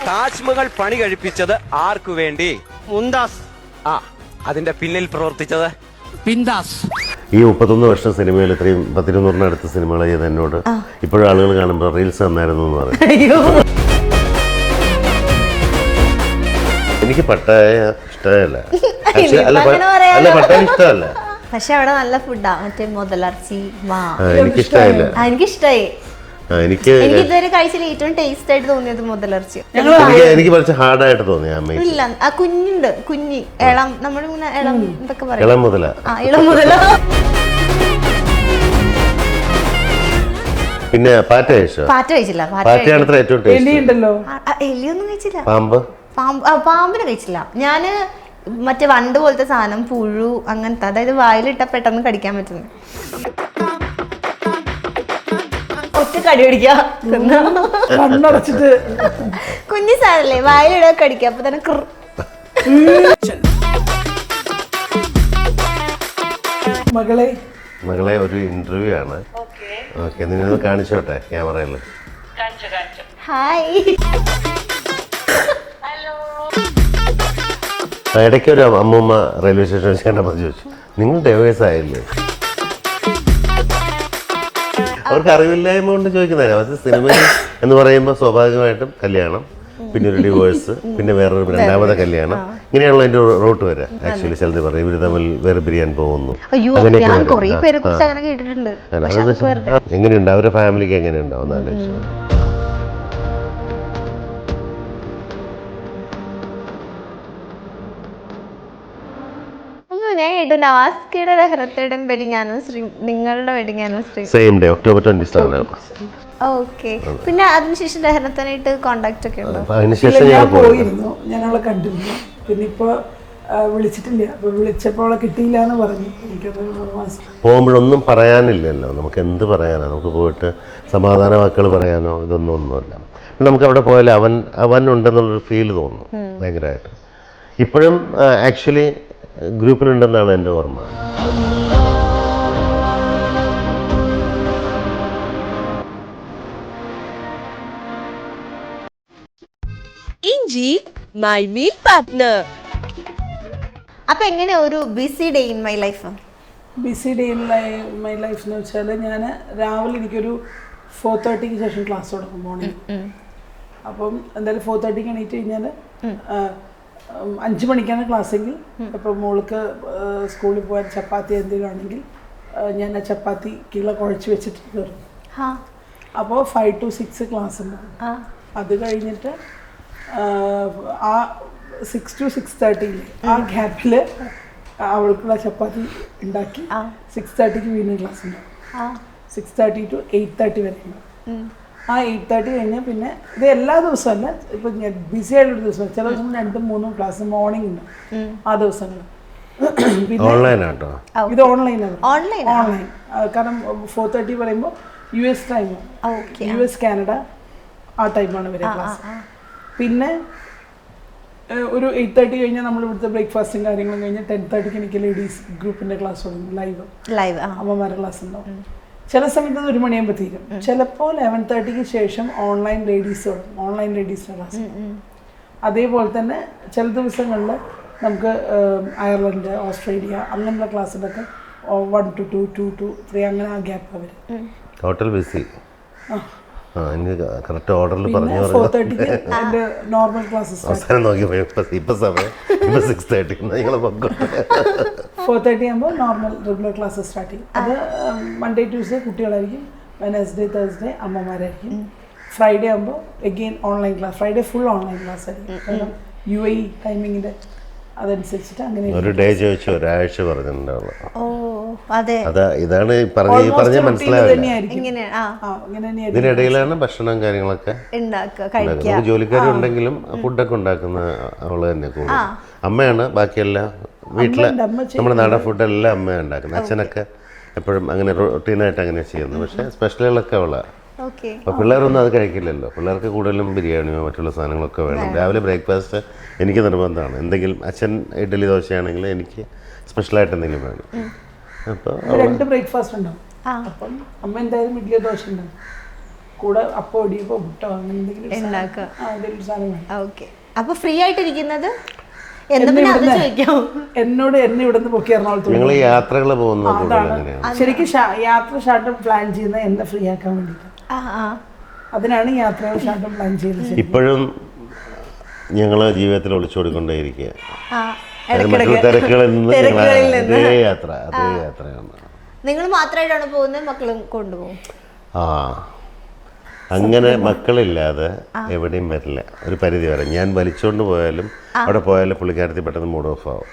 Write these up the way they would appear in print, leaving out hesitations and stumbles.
താജ്മഹൽ പണി കഴിപ്പിച്ചത് ആർക്കു വേണ്ടി? മുംതാസ്. ആ, അതിന്റെ പിന്നിൽ പ്രവർത്തിച്ചത് ബിന്ദാസ്. ഈ 31 വർഷം സിനിമയിൽ ഇത്രയും 10-200 അടുത്ത സിനിമകൾ ചെയ്ത് എന്നോട് ഇപ്പോഴും ആളുകൾ കാണുമ്പോൾ റീൽസ് തന്നായിരുന്നു എന്ന് പറയും. എനിക്ക് പട്ടായ ഇഷ്ടമല്ല. അല്ല, പട്ടായ ഇഷ്ടമല്ല. പക്ഷെ അവിടെ നല്ല ഫുഡാ, മറ്റേ മുതലർച്ചി. എനിക്കിഷ്ടമായില്ല. എനിക്കിഷ്ടായി. എനിക്ക് ഇതുവരെ കഴിച്ചില്ല. ഏറ്റവും ടേസ്റ്റ് ആയിട്ട് തോന്നിയത് മുതലർച്ചി. എനിക്ക് കുറച്ച് ഹാർഡായിട്ട് തോന്നി. ഇല്ല, ആ കുഞ്ഞുണ്ട്, കുഞ്ഞി ഇളം, നമ്മളിങ്ങനെ ഇളം എന്തൊക്കെ പറയാം, ഇളം മുതല. ഇളം മുതല. പിന്നെ പാറ്റ കഴിച്ചോ? പാറ്റ കഴിച്ചില്ല. പാറ്റയാണ് ഏറ്റവും ടേസ്റ്റ്. എലിയൊന്നും കഴിച്ചില്ല. പാമ്പ്? പാമ്പിനെ കഴിച്ചില്ല ഞാന്. മറ്റേ വണ്ട് പോലത്തെ സാധനം, പുഴു അങ്ങനത്തെ, അതായത് വായിലിട്ട പെട്ടെന്ന് കടിക്കാൻ പറ്റുന്നു. ഒറ്റ കടി കടിക്കാ, കുഞ്ഞി സാധനല്ലേ, വായിലിട കടിക്കുക, അപ്പൊ തന്നെ മകളെ ഒരു ഇന്റർവ്യൂ ആണ്. ഓക്കെ, നിന്നെ കാണിച്ചോട്ടെ ക്യാമറയിൽ. ഹായ്. ഇടയ്ക്ക് ഒരു അമ്മൂമ്മ റെയിൽവേ സ്റ്റേഷനിൽ ചേട്ടപ്പോൾ ചോദിച്ചു, നിങ്ങൾ ഡൈവേഴ്സ് ആയില്ലേ? അവർക്ക് അറിവില്ലായ്മ കൊണ്ട് ചോദിക്കുന്നതല്ല. പക്ഷേ സിനിമയിൽ എന്ന് പറയുമ്പോൾ സ്വാഭാവികമായിട്ടും കല്യാണം, പിന്നെ ഒരു ഡിവോഴ്സ്, പിന്നെ വേറൊരു രണ്ടാമത്തെ കല്യാണം, ഇങ്ങനെയാണല്ലോ അതിൻ്റെ റൂട്ട് വരിക. ആക്ച്വലി ചിലത് പറയും ഇവർ തമ്മിൽ വേർപിരിയാൻ പോകുന്നു. എങ്ങനെയുണ്ട് അവരുടെ ഫാമിലിക്ക്, എങ്ങനെയുണ്ടാവും എന്ന് ആലോചിച്ചു. നവാസ്കയുടെ രഹസ്യയുടെ വെഡിങ് ആനിവേഴ്സറി, നിങ്ങളുടെ wedding anniversary same day, October 27. Okay. പിന്നെ അതിനുശേഷം രഹനത്തനായിട്ട് കോണ്ടാക്ട് ഒക്കെ ഉണ്ടോ? അതിനുശേഷം ഞാൻ പോയിരുന്നു, ഞാൻ അവളെ കണ്ടിരുന്നു. പിന്നെ ഇപ്പൊ വിളിച്ചിട്ടില്ല. അപ്പൊ വിളിച്ചപ്പോൾ അവളെ കിട്ടിയില്ല എന്ന് പറഞ്ഞു. എനിക്കത് പോകുമ്പോഴൊന്നും പറയാനില്ലല്ലോ. നമുക്ക് എന്ത് പറയാനാണ്? നമുക്ക് പോയിട്ട് സമാധാന വാക്കുകൾ പറയാനോ ഒന്നുമില്ല. നമുക്ക് അവിടെ പോയാൽ അവൻ ഉണ്ടെന്നുള്ളൊരു ഫീൽ തോന്നും ഭയങ്കരമായിട്ട്. ഇപ്പോഴും ആക്ച്വലി ഗ്രൂപ്പിലുണ്ടെന്നാണ് എൻ്റെ ഓർമ്മ. ഇഞ്ചി മൈ മീൽ പാർട്ട്ണർ. അപ്പൊ എങ്ങനെ ഒരു BC day in my life? BC day in my life എന്ന് വെച്ചാൽ, ഞാൻ രാവിലെ എനിക്കൊരു 4:30 ശേഷം ക്ലാസ് തുടങ്ങും മോർണിംഗ്. അപ്പം എന്തായാലും 4:30 എണീറ്റ് കഴിഞ്ഞാൽ 5 മണിക്കാണ് ക്ലാസ്സെങ്കിൽ, ഇപ്പോൾ മോൾക്ക് സ്കൂളിൽ പോകാൻ ചപ്പാത്തി എന്തെങ്കിലും ആണെങ്കിൽ ഞാൻ ആ ചപ്പാത്തി കീഴെ കുഴച്ച് വെച്ചിട്ട് കയറും. അപ്പോൾ 5 to 6 ക്ലാസ് ഉണ്ടാവും. അത് കഴിഞ്ഞിട്ട് ആ 6 to 6:30 ആ ഗ്യാപ്പിൽ അവൾക്കുള്ള ചപ്പാത്തി ഉണ്ടാക്കി 6:30 വീണ്ടും ക്ലാസ് ഉണ്ടാവും. 6:30 to 8:30 വരെ ഉണ്ടാവും. ആ 8:30 കഴിഞ്ഞാൽ പിന്നെ ഇത് എല്ലാ ദിവസവും അല്ല, ഇപ്പം ഞാൻ ബിസി ആയിട്ടുള്ള ദിവസം, ചില ദിവസം 2-3 ക്ലാസ് മോർണിംഗ് ഉണ്ട് ആ ദിവസങ്ങൾ. പിന്നെ ഇത് ഓൺലൈനാണ്. ഓൺലൈൻ കാരണം 4:30 പറയുമ്പോൾ US ടൈം, US കാനഡ ആ ടൈമാണ് വരെ ക്ലാസ്. പിന്നെ ഒരു 8:30 കഴിഞ്ഞാൽ നമ്മൾ ഇവിടുത്തെ ബ്രേക്ക്ഫാസ്റ്റും കാര്യങ്ങളും കഴിഞ്ഞാൽ 10:30 എനിക്ക് ലേഡീസ് ഗ്രൂപ്പിൻ്റെ ക്ലാസ് തുടങ്ങും. ലൈവ് അമ്മമാരുടെ ക്ലാസ് ഉണ്ടാവും. ചില സമയത്ത് 1 മണിയാകുമ്പോൾ തീരും. ചിലപ്പോൾ 11:30 ശേഷം ഓൺലൈൻ ലേഡീസിൻ്റെ ക്ലാസ്. അതേപോലെ തന്നെ ചില ദിവസങ്ങളിൽ നമുക്ക് അയർലൻഡ്, ഓസ്ട്രേലിയ അങ്ങനെയുള്ള ക്ലാസ്സിലൊക്കെ 1 to 2, 2 to 3 അങ്ങനെ ആ ഗ്യാപ്പ് വരും. Total BC. കറക്റ്റ് ഓർഡറിൽ പറഞ്ഞു. 4:30 നോർമൽ ക്ലാസ്സസ് അവസാനം നോക്കിയപ്പോൾ ഇപ്പം സമയം 6:30. 4:30 ആകുമ്പോൾ നോർമൽ റെഗുലർ ക്ലാസ്സസ് സ്റ്റാർട്ട് ചെയ്യും. അത് മൺഡേ ട്യൂസ്ഡേ കുട്ടികളായിരിക്കും, വെനസ്ഡേ തേഴ്സ്ഡേ അമ്മമാരായിരിക്കും. ഫ്രൈഡേ ആകുമ്പോൾ again online class. Friday full online class ആയിരിക്കും. കാരണം UAE ടൈമിങ്ങിൻ്റെ അതനുസരിച്ചിട്ട് അങ്ങനെ ഒരു ഡേ ചോദിച്ചു ഒരാഴ്ച പറഞ്ഞിട്ടുണ്ടാവുള്ളൂ. ഇതാണ് പറഞ്ഞ മനസ്സിലാവില്ല. ഇതിനിടയിലാണ് ഭക്ഷണം കാര്യങ്ങളൊക്കെ. ജോലിക്കാരും ഉണ്ടെങ്കിലും ഫുഡൊക്കെ ഉണ്ടാക്കുന്ന അവള് തന്നെ കൂടുതൽ. അമ്മയാണ് ബാക്കിയെല്ലാം വീട്ടിലെ നമ്മുടെ നാടൻ ഫുഡെല്ലാം അമ്മയാണ് ഉണ്ടാക്കുന്നത്. അച്ഛനൊക്കെ എപ്പോഴും അങ്ങനെ റൊട്ടീനായിട്ട് അങ്ങനെ ചെയ്യുന്നു. പക്ഷേ സ്പെഷ്യലുകളൊക്കെ അവളാണ്. അപ്പോൾ പിള്ളേരൊന്നും അത് കഴിക്കില്ലല്ലോ. പിള്ളേർക്ക് കൂടുതലും ബിരിയാണിയോ മറ്റുള്ള സാധനങ്ങളൊക്കെ വേണം. രാവിലെ ബ്രേക്ക്ഫാസ്റ്റ് എനിക്ക് നിർബന്ധമാണ്. എന്തെങ്കിലും അച്ഛൻ ഇഡ്ഡലി ദോശയാണെങ്കിൽ എനിക്ക് സ്പെഷ്യലായിട്ട് എന്തെങ്കിലും വേണം. അപ്പോൾ 2 ബ്രേക്ക്ഫാസ്റ്റ് ഉണ്ടാവും. അപ്പം അമ്മ എന്തായാലും ഇഡ്ഡലി ദോശ ഉണ്ടാവും. കൂടെ അപ്പം ഒടിയപ്പോ മുട്ടോ അങ്ങനെ എന്തെങ്കിലും ഉണ്ടാക്കുക. എന്തെങ്കിലും സാധനം വേണം. ഓക്കെ. അപ്പൊ ഫ്രീ ആയിട്ടിരിക്കുന്നത് എന്താ പിന്നെ അത് ചോദിക്കാം. എന്നെ ഇവിടെ നിന്ന് പൊക്കി എറണാകുളത്ത് ഞങ്ങൾ യാത്രകൾ പോകുന്നത് കൂടുതൽ അതാണ് അങ്ങനെയാണ്. ശരിക്കും യാത്ര ഷാർട്ടും പ്ലാൻ ചെയ്യുന്നത് എന്നെ ഫ്രീ ആക്കാൻ വേണ്ടിയിട്ട്. അതിനാണ് യാത്രകൾ ഷാർട്ടും പ്ലാൻ ചെയ്യുന്നത്. ഇപ്പോഴും ഞങ്ങൾ ജീവിതത്തിൽ ഒളിച്ചോടിക്കൊണ്ടേയിരിക്കുക. മറ്റുള്ള തിരക്കുകളിൽ നിന്ന് അതേ യാത്രയാണ്. നിങ്ങൾ മാത്രമായിട്ടാണ് പോകുന്നത്, മക്കളും കൊണ്ടുപോകും? ആ, അങ്ങനെ മക്കളില്ലാതെ എവിടെയും വരില്ല. ഒരു പരിധി വരെ ഞാൻ വലിച്ചുകൊണ്ട് പോയാലും അവിടെ പോയാലും പുള്ളിക്കാരത്തി പെട്ടെന്ന് മൂഡ് ഓഫ് ആവും.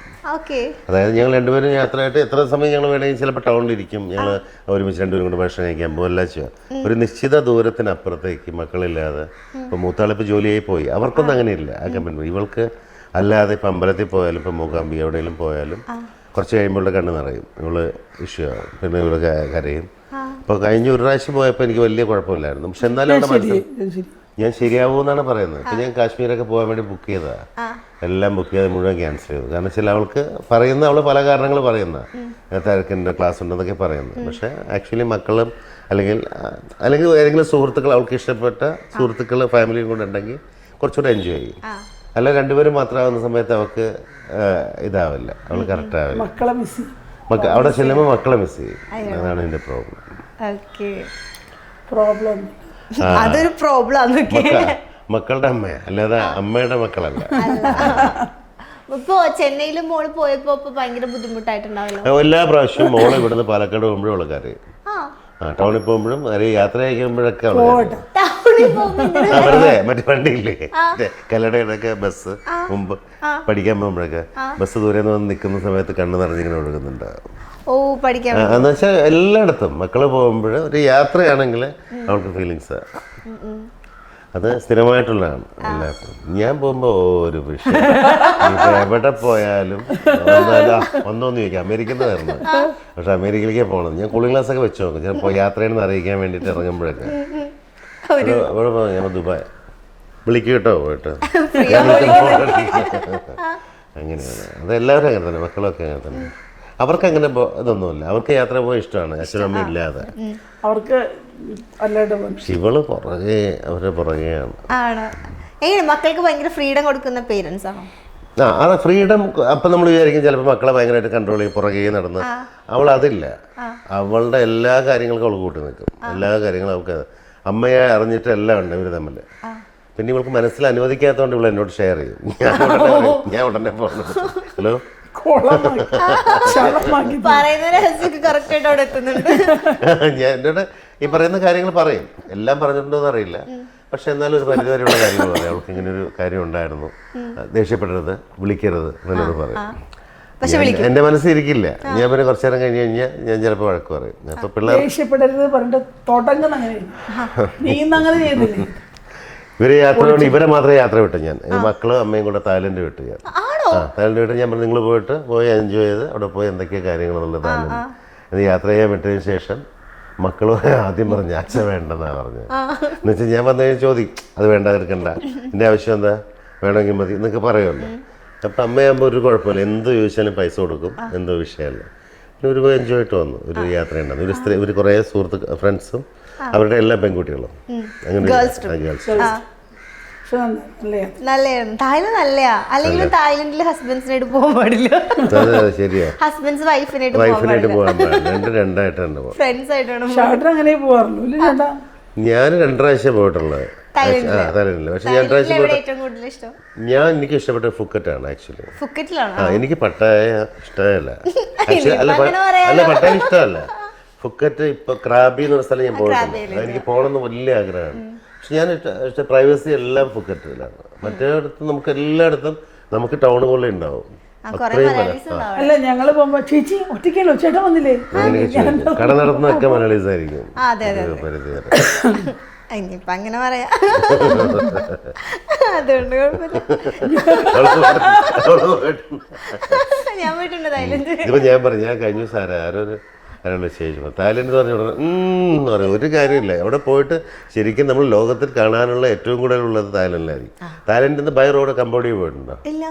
അതായത് ഞങ്ങൾ രണ്ടുപേരും യാത്രയായിട്ട് എത്ര സമയം ഞങ്ങൾ വേണമെങ്കിൽ ചിലപ്പോൾ ടൗണിലിരിക്കും. ഞങ്ങൾ ഒരുമിച്ച് രണ്ടുപേരും കൊണ്ട് ഭക്ഷണം കഴിക്കാൻ പോകും, എല്ലാം ചെയ്യാം. ഒരു നിശ്ചിത ദൂരത്തിനപ്പുറത്തേക്ക് മക്കളില്ലാതെ, ഇപ്പോൾ മൂത്താളിപ്പോൾ ജോലിയായി പോയി, അവർക്കൊന്നും അങ്ങനെയില്ല. ആ കമ്പനി ഇവൾക്ക് അല്ലാതെ ഇപ്പം അമ്പലത്തിൽ പോയാലും ഇപ്പം മൂകാംബി എവിടെയെങ്കിലും പോയാലും കുറച്ച് കഴിയുമ്പോൾ കണ്ണ് നിറയും, ഇവള് ഇഷ്യൂ ആവും, പിന്നെ ഇവള് കരയും. അപ്പോൾ കഴിഞ്ഞ ഒരു പ്രാവശ്യം പോയപ്പോൾ എനിക്ക് വലിയ കുഴപ്പമില്ലായിരുന്നു. പക്ഷെ എന്നാലും അവിടെ മനസ്സിലായി ഞാൻ ശരിയാവുമെന്നാണ് പറയുന്നത്. ഇപ്പം ഞാൻ കാശ്മീരൊക്കെ പോകാൻ വേണ്ടി ബുക്ക് ചെയ്തതാണ്, എല്ലാം ബുക്ക് ചെയ്ത് മുഴുവൻ ക്യാൻസൽ ചെയ്തു. കാരണം വെച്ചാൽ അവൾക്ക് പറയുന്ന അവൾ പല കാരണങ്ങൾ പറയുന്ന തിരക്കിൻ്റെ ക്ലാസ് ഉണ്ടെന്നൊക്കെ പറയുന്നത്. പക്ഷേ ആക്ച്വലി മക്കളും അല്ലെങ്കിൽ ഏതെങ്കിലും സുഹൃത്തുക്കൾ, അവൾക്ക് ഇഷ്ടപ്പെട്ട സുഹൃത്തുക്കൾ ഫാമിലിയും കൂടെ ഉണ്ടെങ്കിൽ കുറച്ചുകൂടെ എൻജോയ് ചെയ്യും. അല്ല രണ്ടുപേരും മാത്രമാകുന്ന സമയത്ത് അവൾക്ക് ഇതാവില്ല, അവൾ കറക്റ്റ് ആവില്ല. അവിടെ ചെല്ലുമ്പോൾ മക്കളെ മിസ് ചെയ്യും. അതാണ് എൻ്റെ പ്രോബ്ലം. അതൊരു പ്രോബ്ലം. മക്കളുടെ അമ്മ അല്ലാതെ അമ്മയുടെ മക്കളല്ല. ഇപ്പൊ ചെന്നൈയിലും മോള് പോയപ്പോ ഭയങ്കര ബുദ്ധിമുട്ടായിട്ടുണ്ടാവില്ല? എല്ലാ പ്രാവശ്യവും മോളെ ഇവിടുന്ന് പാലക്കാട് പോകുമ്പോഴും അവളെ കരയും. ടൗണിൽ പോകുമ്പോഴും യാത്ര കഴിക്കുമ്പോഴൊക്കെ വെറുതെ മറ്റേ വണ്ടിയില്ലേ കല്ലടയുടെയൊക്കെ ബസ് മുമ്പ് പഠിക്കാൻ പോകുമ്പോഴൊക്കെ ബസ് ദൂരെ നിന്ന് വന്ന് നിൽക്കുന്ന സമയത്ത് കണ്ണ് നിറഞ്ഞിങ്ങനെ ഒഴുകുന്നുണ്ടാവും. എന്ന് വെച്ചാൽ എല്ലായിടത്തും മക്കള് പോകുമ്പോൾ ഒരു യാത്രയാണെങ്കിൽ അവൾക്ക് ഫീലിങ്സ് അത് സ്ഥിരമായിട്ടുള്ളതാണ് എല്ലാവർക്കും. ഞാൻ പോകുമ്പോൾ ഒരു വിഷയം ഇപ്പം എവിടെ പോയാലും ഒന്നൊന്ന് ചോദിക്കാം അമേരിക്കന്ന് വരുന്നത്. പക്ഷെ അമേരിക്കയിലേക്ക് പോകണം. ഞാൻ കൂളിംഗ് ഗ്ലാസ് ഒക്കെ വെച്ച് നോക്കും. ഞാൻ യാത്രയെന്ന് അറിയിക്കാൻ വേണ്ടിയിട്ട് ഇറങ്ങുമ്പോഴൊക്കെ അവിടെ ഞാൻ ദുബായ് വിളിക്കും കേട്ടോ പോയിട്ട്. അങ്ങനെയാണ് അതെല്ലാവരും അങ്ങനെ തന്നെ, മക്കളൊക്കെ അങ്ങനെ തന്നെ. അവർക്ക് അങ്ങനെ ഇതൊന്നുമില്ല, അവർക്ക് യാത്ര പോകാൻ ഇഷ്ടമാണ് അച്ഛനമ്മ ഇല്ലാതെ. അവർക്ക് ഇവള് പുറകെ അവരുടെ പുറകെയാണ്. മക്കൾക്ക് ഭയങ്കര ഫ്രീഡം കൊടുക്കുന്ന പേരൻസ് ആണോ? അത് ഫ്രീഡം. അപ്പം നമ്മൾ വിചാരിക്കും ചിലപ്പോൾ മക്കളെ ഭയങ്കരമായിട്ട് കൺട്രോൾ ചെയ്യും, പുറകെ നടന്ന്. അവൾ അതില്ല. അവളുടെ എല്ലാ കാര്യങ്ങൾക്കും അവൾ കൂട്ടി നിൽക്കും. എല്ലാ കാര്യങ്ങളും അവൾക്ക് അമ്മയെ അറിഞ്ഞിട്ട് എല്ലാം ഉണ്ട് ഇവർ തമ്മിൽ. പിന്നെ ഇവൾക്ക് മനസ്സിൽ അനുവദിക്കാത്തതുകൊണ്ട് ഇവൾ എന്നോട് ഷെയർ ചെയ്യും. ഞാൻ ഉടനെ പോകുന്നത് ഹലോ ഞാൻ എന്നോട് ഈ പറയുന്ന കാര്യങ്ങൾ പറയും. എല്ലാം പറഞ്ഞിട്ടുണ്ടോന്ന് അറിയില്ല, പക്ഷെ എന്നാലും ഒരു പരിധിവരെയുള്ള കാര്യങ്ങൾ പറയും. അവൾക്ക് ഇങ്ങനെ ഒരു കാര്യം ഉണ്ടായിരുന്നു, ദേഷ്യപ്പെടരുത്, വിളിക്കരുത് എന്നോട് പറയും. എന്റെ മനസ്സിരിക്കില്ല. ഞാൻ പിന്നെ കുറച്ചു നേരം കഴിഞ്ഞ് കഴിഞ്ഞാൽ ഞാൻ ചിലപ്പോൾ വഴക്ക് പറയും. അപ്പൊ പിള്ളേർ ഇവരെ യാത്ര കൊണ്ട് ഇവരെ മാത്രമേ യാത്ര വിട്ടു. ഞാൻ മക്കളും അമ്മയും കൂടെ തായ്ലൻഡ് വിട്ടു. ഞാൻ തായ്ലൻഡ് വിട്ട് ഞാൻ പറഞ്ഞു നിങ്ങൾ പോയി എൻജോയ് ചെയ്ത് അവിടെ പോയി എന്തൊക്കെയാ കാര്യങ്ങളുള്ളത് തായ്ലൻഡ് യാത്ര ചെയ്യാൻ വിട്ടതിന് ശേഷം മക്കളും ആദ്യം പറഞ്ഞു അച്ഛൻ വേണ്ടെന്നാണ് പറഞ്ഞത്. എന്നുവെച്ചാൽ ഞാൻ വന്നു കഴിഞ്ഞാൽ ചോദിക്കും അത് വേണ്ട എടുക്കണ്ട, എൻ്റെ ആവശ്യം എന്താ, വേണമെങ്കിൽ മതി എന്നൊക്കെ പറയുമല്ലോ. അപ്പം അമ്മയാകുമ്പോൾ ഒരു കുഴപ്പമില്ല, എന്ത് ചോദിച്ചാലും പൈസ കൊടുക്കും, എന്തോ വിഷയമല്ല. പിന്നെ ഒരു എൻജോയ് ആയിട്ട് വന്നു. ഒരു യാത്ര ഉണ്ടായിരുന്നു. ഒരു കുറേ സുഹൃത്ത് ഫ്രണ്ട്സും അവരുടെ എല്ലാ പെൺകുട്ടികളും അങ്ങനെ ഗേൾസ്. അല്ലെങ്കിൽ തായ്ലൻഡിൽ ഹസ്ബൻഡ്സിനായിട്ട് പോകാൻ പാടില്ല. ശരിയാ, ഹസ്ബൻഡ്സ് വൈഫിനായിട്ട് പോകാൻ പാടില്ല. രണ്ടായിട്ടാണ് ഫ്രണ്ട്സ് ആയിട്ടാണ്. ഞാൻ 2 പ്രാവശ്യം പോയിട്ടുള്ളത് തായ്ലൻഡില്. പക്ഷെ ഞാൻ എനിക്ക് ഇഷ്ടപ്പെട്ട ഫുക്കറ്റാണ് ആക്ച്വലി. എനിക്ക് പട്ടായ ഇഷ്ടമല്ല. അല്ല പട്ടായ ഇഷ്ടമല്ല. ഫുക്കറ്റ് ഇപ്പൊ ക്രാബി എന്ന് പറഞ്ഞ സ്ഥലം ഞാൻ പോയിട്ടുണ്ട്. എനിക്ക് പോകണമെന്ന് വലിയ ആഗ്രഹമാണ്. പക്ഷെ ഞാൻ പ്രൈവസി എല്ലാം ഫുക്കറ്റിലാണ്. മറ്റേടത്തും നമുക്ക് എല്ലായിടത്തും നമുക്ക് ടൗൺ പോലെ ഉണ്ടാവും. അല്ല ഞങ്ങള് പോകുമ്പോ ചേച്ചി ഒറ്റയ്ക്കല്ലോ ചേട്ടൻ വന്നില്ലേ കട നടത്തുന്നതൊക്കെ മലയാളീസ് ആയിരിക്കും. അങ്ങനെ പറയാ. അതുകൊണ്ട് ഞാൻ പോയിട്ടുണ്ട് തായ്ലൻഡ്. ഇപ്പൊ ഞാൻ പറഞ്ഞു ഞാൻ കഴിഞ്ഞ ദിവസം ആരോട് ശേഷം തായ്ലൻഡ് എന്ന് പറയും ഒരു കാര്യമില്ല. അവിടെ പോയിട്ട് ശരിക്കും നമ്മൾ ലോകത്തിൽ കാണാനുള്ള ഏറ്റവും കൂടുതലുള്ളത് തായ്ലൻഡിലായിരിക്കും. തായ്ലൻഡിൽ നിന്ന് ബൈ റോഡ് കംബോഡിയ പോയിട്ടുണ്ടോ?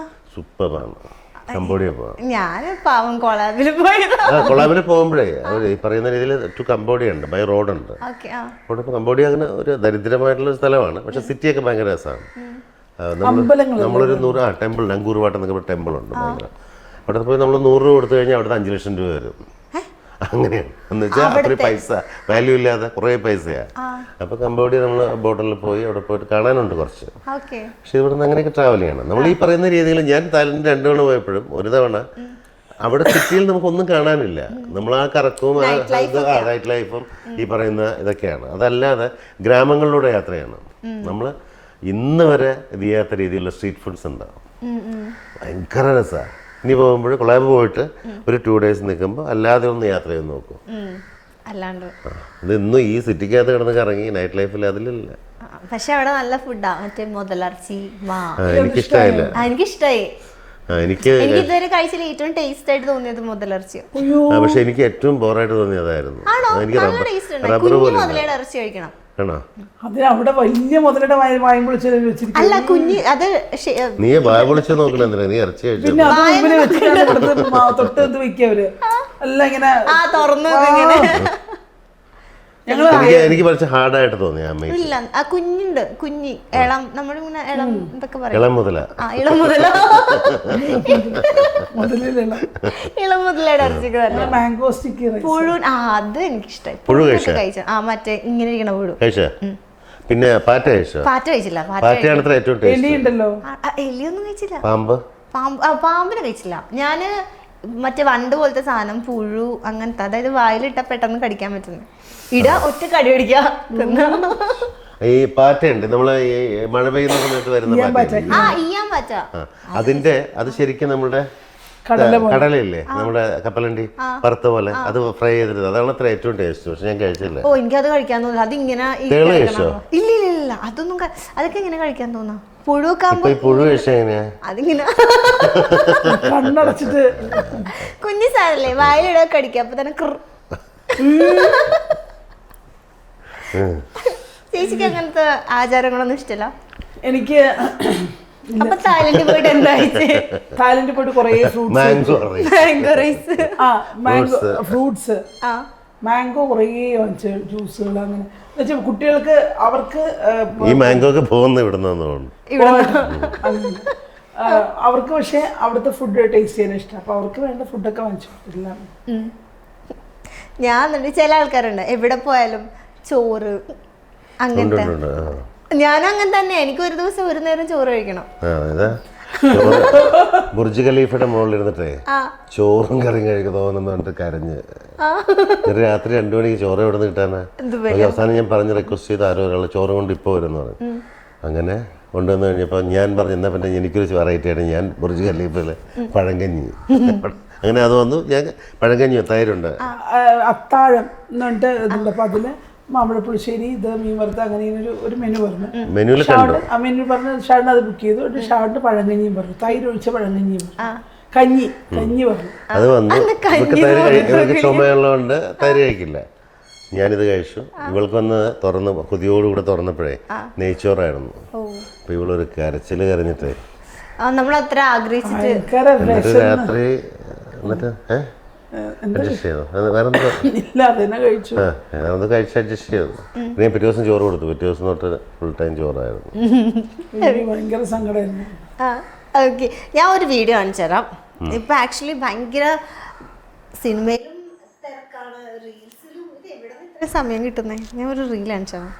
സൂപ്പറാണ്. കംബോഡിയ പോവാം. ഞാൻ പാവം കൊളാബിൽ പോയതാ. കൊളാബിൽ പോകുമ്പോഴേ അവർ ഈ പറയുന്ന രീതിയിൽ ടു കംബോഡിയ ഉണ്ട്, ബൈ റോഡുണ്ട്. അവിടെ ഇപ്പോൾ കംബോഡിയ അങ്ങനെ ഒരു ദരിദ്രമായിട്ടുള്ള സ്ഥലമാണ്, പക്ഷെ സിറ്റിയൊക്കെ ഭയങ്കര രസമാണ്. നമ്മളൊരു 100 ടെമ്പിൾ നങ്കൂർ വാട്ട് എന്നൊക്കെ ടെമ്പിൾ ഉണ്ട് ഭയങ്കര. അവിടെ പോയി നമ്മൾ 100 രൂപ കൊടുത്തു കഴിഞ്ഞാൽ അവിടുത്തെ 5 ലക്ഷം രൂപ വരും. അങ്ങനെയാണ് എന്ന് വെച്ചാൽ അത്രയും പൈസ വാല്യൂ ഇല്ലാതെ കുറേ പൈസയാണ്. അപ്പോൾ കംബോഡിയ നമ്മൾ ബോർഡറിൽ പോയി അവിടെ പോയിട്ട് കാണാനുണ്ട് കുറച്ച്. പക്ഷെ ഇവിടെ നിന്ന് അങ്ങനെയൊക്കെ ട്രാവൽ ചെയ്യണം. നമ്മൾ ഈ പറയുന്ന രീതിയിൽ ഞാൻ തായ്ലൻഡ് 2 തവണ പോയപ്പോഴും ഒരു തവണ അവിടെ സിറ്റിയിൽ നമുക്കൊന്നും കാണാനില്ല. നമ്മൾ ആ കറക്കവും നൈറ്റ് ലൈഫും ഈ പറയുന്ന ഇതൊക്കെയാണ്. അതല്ലാതെ ഗ്രാമങ്ങളിലൂടെ യാത്ര ചെയ്യണം. നമ്മൾ ഇന്ന് വരെ ഇത് ചെയ്യാത്ത രീതിയിലുള്ള സ്ട്രീറ്റ് ഫുഡ്സ് ഉണ്ടാവും. ഭയങ്കര രസമാണ്. ഇനി പോകുമ്പോൾ കൊളാബ് പോയിട്ട് ഒരു 2 days നിൽക്കുമ്പോൾ അല്ലാതെ ഒന്ന് യാത്ര ചെയ്ത് നോക്കും. ഇത് ഇന്നും ഈ സിറ്റിക്കകത്ത് കിടന്ന് കറങ്ങി നൈറ്റ് ലൈഫിൽ അതിലില്ല. പക്ഷെ അവിടെ നല്ല ഫുഡാ. മറ്റേ മുതലർച്ചി എനിക്കിഷ്ടമായില്ല. എനിക്കിഷ്ടായി. എനിക്ക് ഇതുവരെ കഴിച്ചില്ല. ഏറ്റവും ടേസ്റ്റ് ആയിട്ട് തോന്നിയത് മുതലർച്ചി. പക്ഷെ എനിക്ക് ഏറ്റവും ബോറായിട്ട് തോന്നിയതായിരുന്നു. എനിക്ക് റബ്ബർ പോലെ ഇറച്ചി കഴിക്കണം. അവിടെ വലിയ മുതലയുടെ വായും പൊളിച്ചത് വെച്ചിരിക്കും. അല്ല കുഞ്ഞ് അത് നീ വായ പൊളിച്ച് നോക്കണ എന്തിനാ? നീ ഇറച്ചി കഴിച്ചു. പിന്നെ അത് മുമ്പിൽ വെച്ചിട്ടാണ് ഇവിടുത്തെ തൊട്ട് എന്ത് വെക്കവര് എല്ലാം ഇങ്ങനെ തുറന്നു. എനിക്ക് കുറച്ച് ഹാർഡായിട്ട് തോന്നി. ഇല്ല ആ കുഞ്ഞുണ്ട്, കുഞ്ഞി ഇളം നമ്മളിങ്ങനെ ഇളം എന്തൊക്കെ പറയാം, ഇളം മുതല ഇളം മുതല ഇളം മുതലയുടെ ഇറച്ചിക്ക് തന്നെ മാംഗോ സ്റ്റിക്കി പുഴു. അത് എനിക്കിഷ്ടായി. പുഴു കഴിച്ചു. മറ്റേ ഇങ്ങനെ ഇരിക്കണ പുഴു കഴിച്ച. പിന്നെ പാറ്റ കഴിച്ചോ? പാറ്റ കഴിച്ചില്ല. പാറ്റയാണ് ഏറ്റവും ടേസ്റ്റ്. എലിയൊന്നും കഴിച്ചില്ല. പാമ്പ് പാമ്പിനെ കഴിച്ചില്ല ഞാന്. മറ്റേ വണ്ട് പോലത്തെ സാധനം, പുഴു അങ്ങനത്തെ, അതായത് വായിലിട്ട പെട്ടെന്ന് കടിക്കാൻ പറ്റുന്നു. ഒറ്റ കടി പിടിക്കുക. ഈ പാറ്റയുണ്ട് നമ്മള് ഈ മഴ പെയ്യുന്ന സമയത്ത് വരുന്ന പാറ്റ. അതിന്റെ അത് ശരിക്കും നമ്മുടെ കടലയില്ലേ, നമ്മുടെ കപ്പലണ്ടി വറുത്ത പോലെ അത് ഫ്രൈ ചെയ്തിരുന്നത്. അതാണ് അത്ര ഏറ്റവും ടേസ്റ്റ്. പക്ഷെ ഞാൻ കഴിച്ചില്ല. എനിക്കത് കഴിക്കാൻ തോന്നില്ല. അതിങ്ങനെ ഇല്ല അതൊന്നും അതൊക്കെ ഇങ്ങനെ കഴിക്കാൻ തോന്നാ. പുഴു കഴിച്ചാ എങ്ങനെയാ? അതിങ്ങനെ കണ്ണടച്ചിട്ട് കുഞ്ഞു സാധനല്ലേ വായിലിട കടിക്കുക. അപ്പൊ തന്നെ ചേച്ചിക്ക് അങ്ങനത്തെ ആചാരങ്ങളൊന്നും ഇഷ്ടല്ല. എനിക്ക് അപ്പൊ തായ്ലൻഡിൽ പോയിട്ട് എന്താ? തായ്ലൻഡിൽ പോയിട്ട് കുറേ മാംഗോ റൈസ്, ഫ്രൂട്ട്സ്, മാംഗോ കുറേ ജ്യൂസുകൾ അങ്ങനെ കുട്ടികൾക്ക്. അവർക്ക് ഈ മാംഗോ ഒക്കെ പോകുന്ന ഇവിടുന്ന് അവർക്ക് പക്ഷെ അവിടുത്തെ ഫുഡ് ടേസ്റ്റ് ചെയ്യാൻ ഇഷ്ടം. അപ്പൊ അവർക്ക് വേണ്ട ഫുഡൊക്കെ വാങ്ങിച്ചു കൊടുത്തില്ല. ഞാൻ ചില ആൾക്കാരുണ്ട് എവിടെ പോയാലും ചോറ് അങ്ങനത്തെ. ഞാൻ അങ്ങനെ തന്നെ. എനിക്ക് ഒരു ദിവസം ഒരു നേരം ചോറ് കഴിക്കണം. ബുർജ് ഖലീഫയുടെ മുകളിൽ ഇരുന്നിട്ടേ ചോറും കറിയും കഴിക്കാൻ തോന്നുന്നു പറഞ്ഞിട്ട് കരഞ്ഞ്. രാത്രി 2 മണിക്ക് ചോറ് എവിടെ നിന്ന് കിട്ടാനാ? അവസാനം ഞാൻ പറഞ്ഞ് റിക്വസ്റ്റ് ചെയ്ത് ആരോ ഒരാൾ ചോറ് കൊണ്ട് ഇപ്പോൾ വരുന്നു പറഞ്ഞു. അങ്ങനെ കൊണ്ടുവന്ന് കഴിഞ്ഞപ്പോൾ ഞാൻ പറഞ്ഞു എന്നാ പിന്നെ എനിക്കൊരു വെറൈറ്റി ആണ്. ഞാൻ ബുർജ് ഖലീഫയില് പഴങ്കഞ്ഞി. അങ്ങനെ അത് വന്നു. ഞാൻ പഴങ്കഞ്ഞി തൈരുണ്ട്, അത്താഴം എന്നിട്ട് ഇതുണ്ട്. അപ്പൊ അതില് മാമ്പഴപ്പുളിശ്ശേരി, ഇത് മീൻ വറുത്ത, അങ്ങനെ ഒരു മെനു പറഞ്ഞു. ആ മെനു പറഞ്ഞ് ഷാഡിന് അത് ബുക്ക് ചെയ്തു. ഷാഡിന് പഴങ്കഞ്ഞിയും പറഞ്ഞു, തൈര് ഒഴിച്ച പഴങ്കഞ്ഞിയും പറഞ്ഞു, കഞ്ഞി പറഞ്ഞു. അത് വന്നു. ഇവർക്ക് ചുമയുള്ളതുകൊണ്ട് തൈര് കഴിക്കില്ല. ഞാനിത് കഴിച്ചു. ഇവൾക്ക് വന്ന് തുറന്ന് കൊതിയോടുകൂടെ തുറന്നപ്പോഴേ നെയ്ച്ചോറായിരുന്നു. അപ്പൊ ഇവളൊരു കരച്ചില് കരഞ്ഞിട്ടേ നമ്മളത്ര ആഗ്രഹിച്ചിട്ട് രാത്രി എന്നിട്ട് അഡ്ജസ്റ്റ് ചെയ്തോ? വേറെന്ത് കഴിച്ച് അഡ്ജസ്റ്റ് ചെയ്തു. പിന്നെ പിറ്റേ ദിവസം ചോറ് കൊടുത്തു. പിറ്റേ ദിവസം തൊട്ട് ഫുൾ ടൈം ചോറായിരുന്നു. ഭയങ്കര സങ്കടമായിരുന്നു. ഓക്കെ, ഞാൻ ഒരു വീഡിയോ കാണിച്ചു തരാം. ഇപ്പൊ ആക്ച്വലി ഭയങ്കര സിനിമയിലും തിരക്കാണ്, റീൽസിലും. ഇത് എവിടെ നിന്ന് ഇത്ര സമയം കിട്ടുന്നേ? ഞാൻ ഒരു റീൽ കാണിച്ചു തരാം.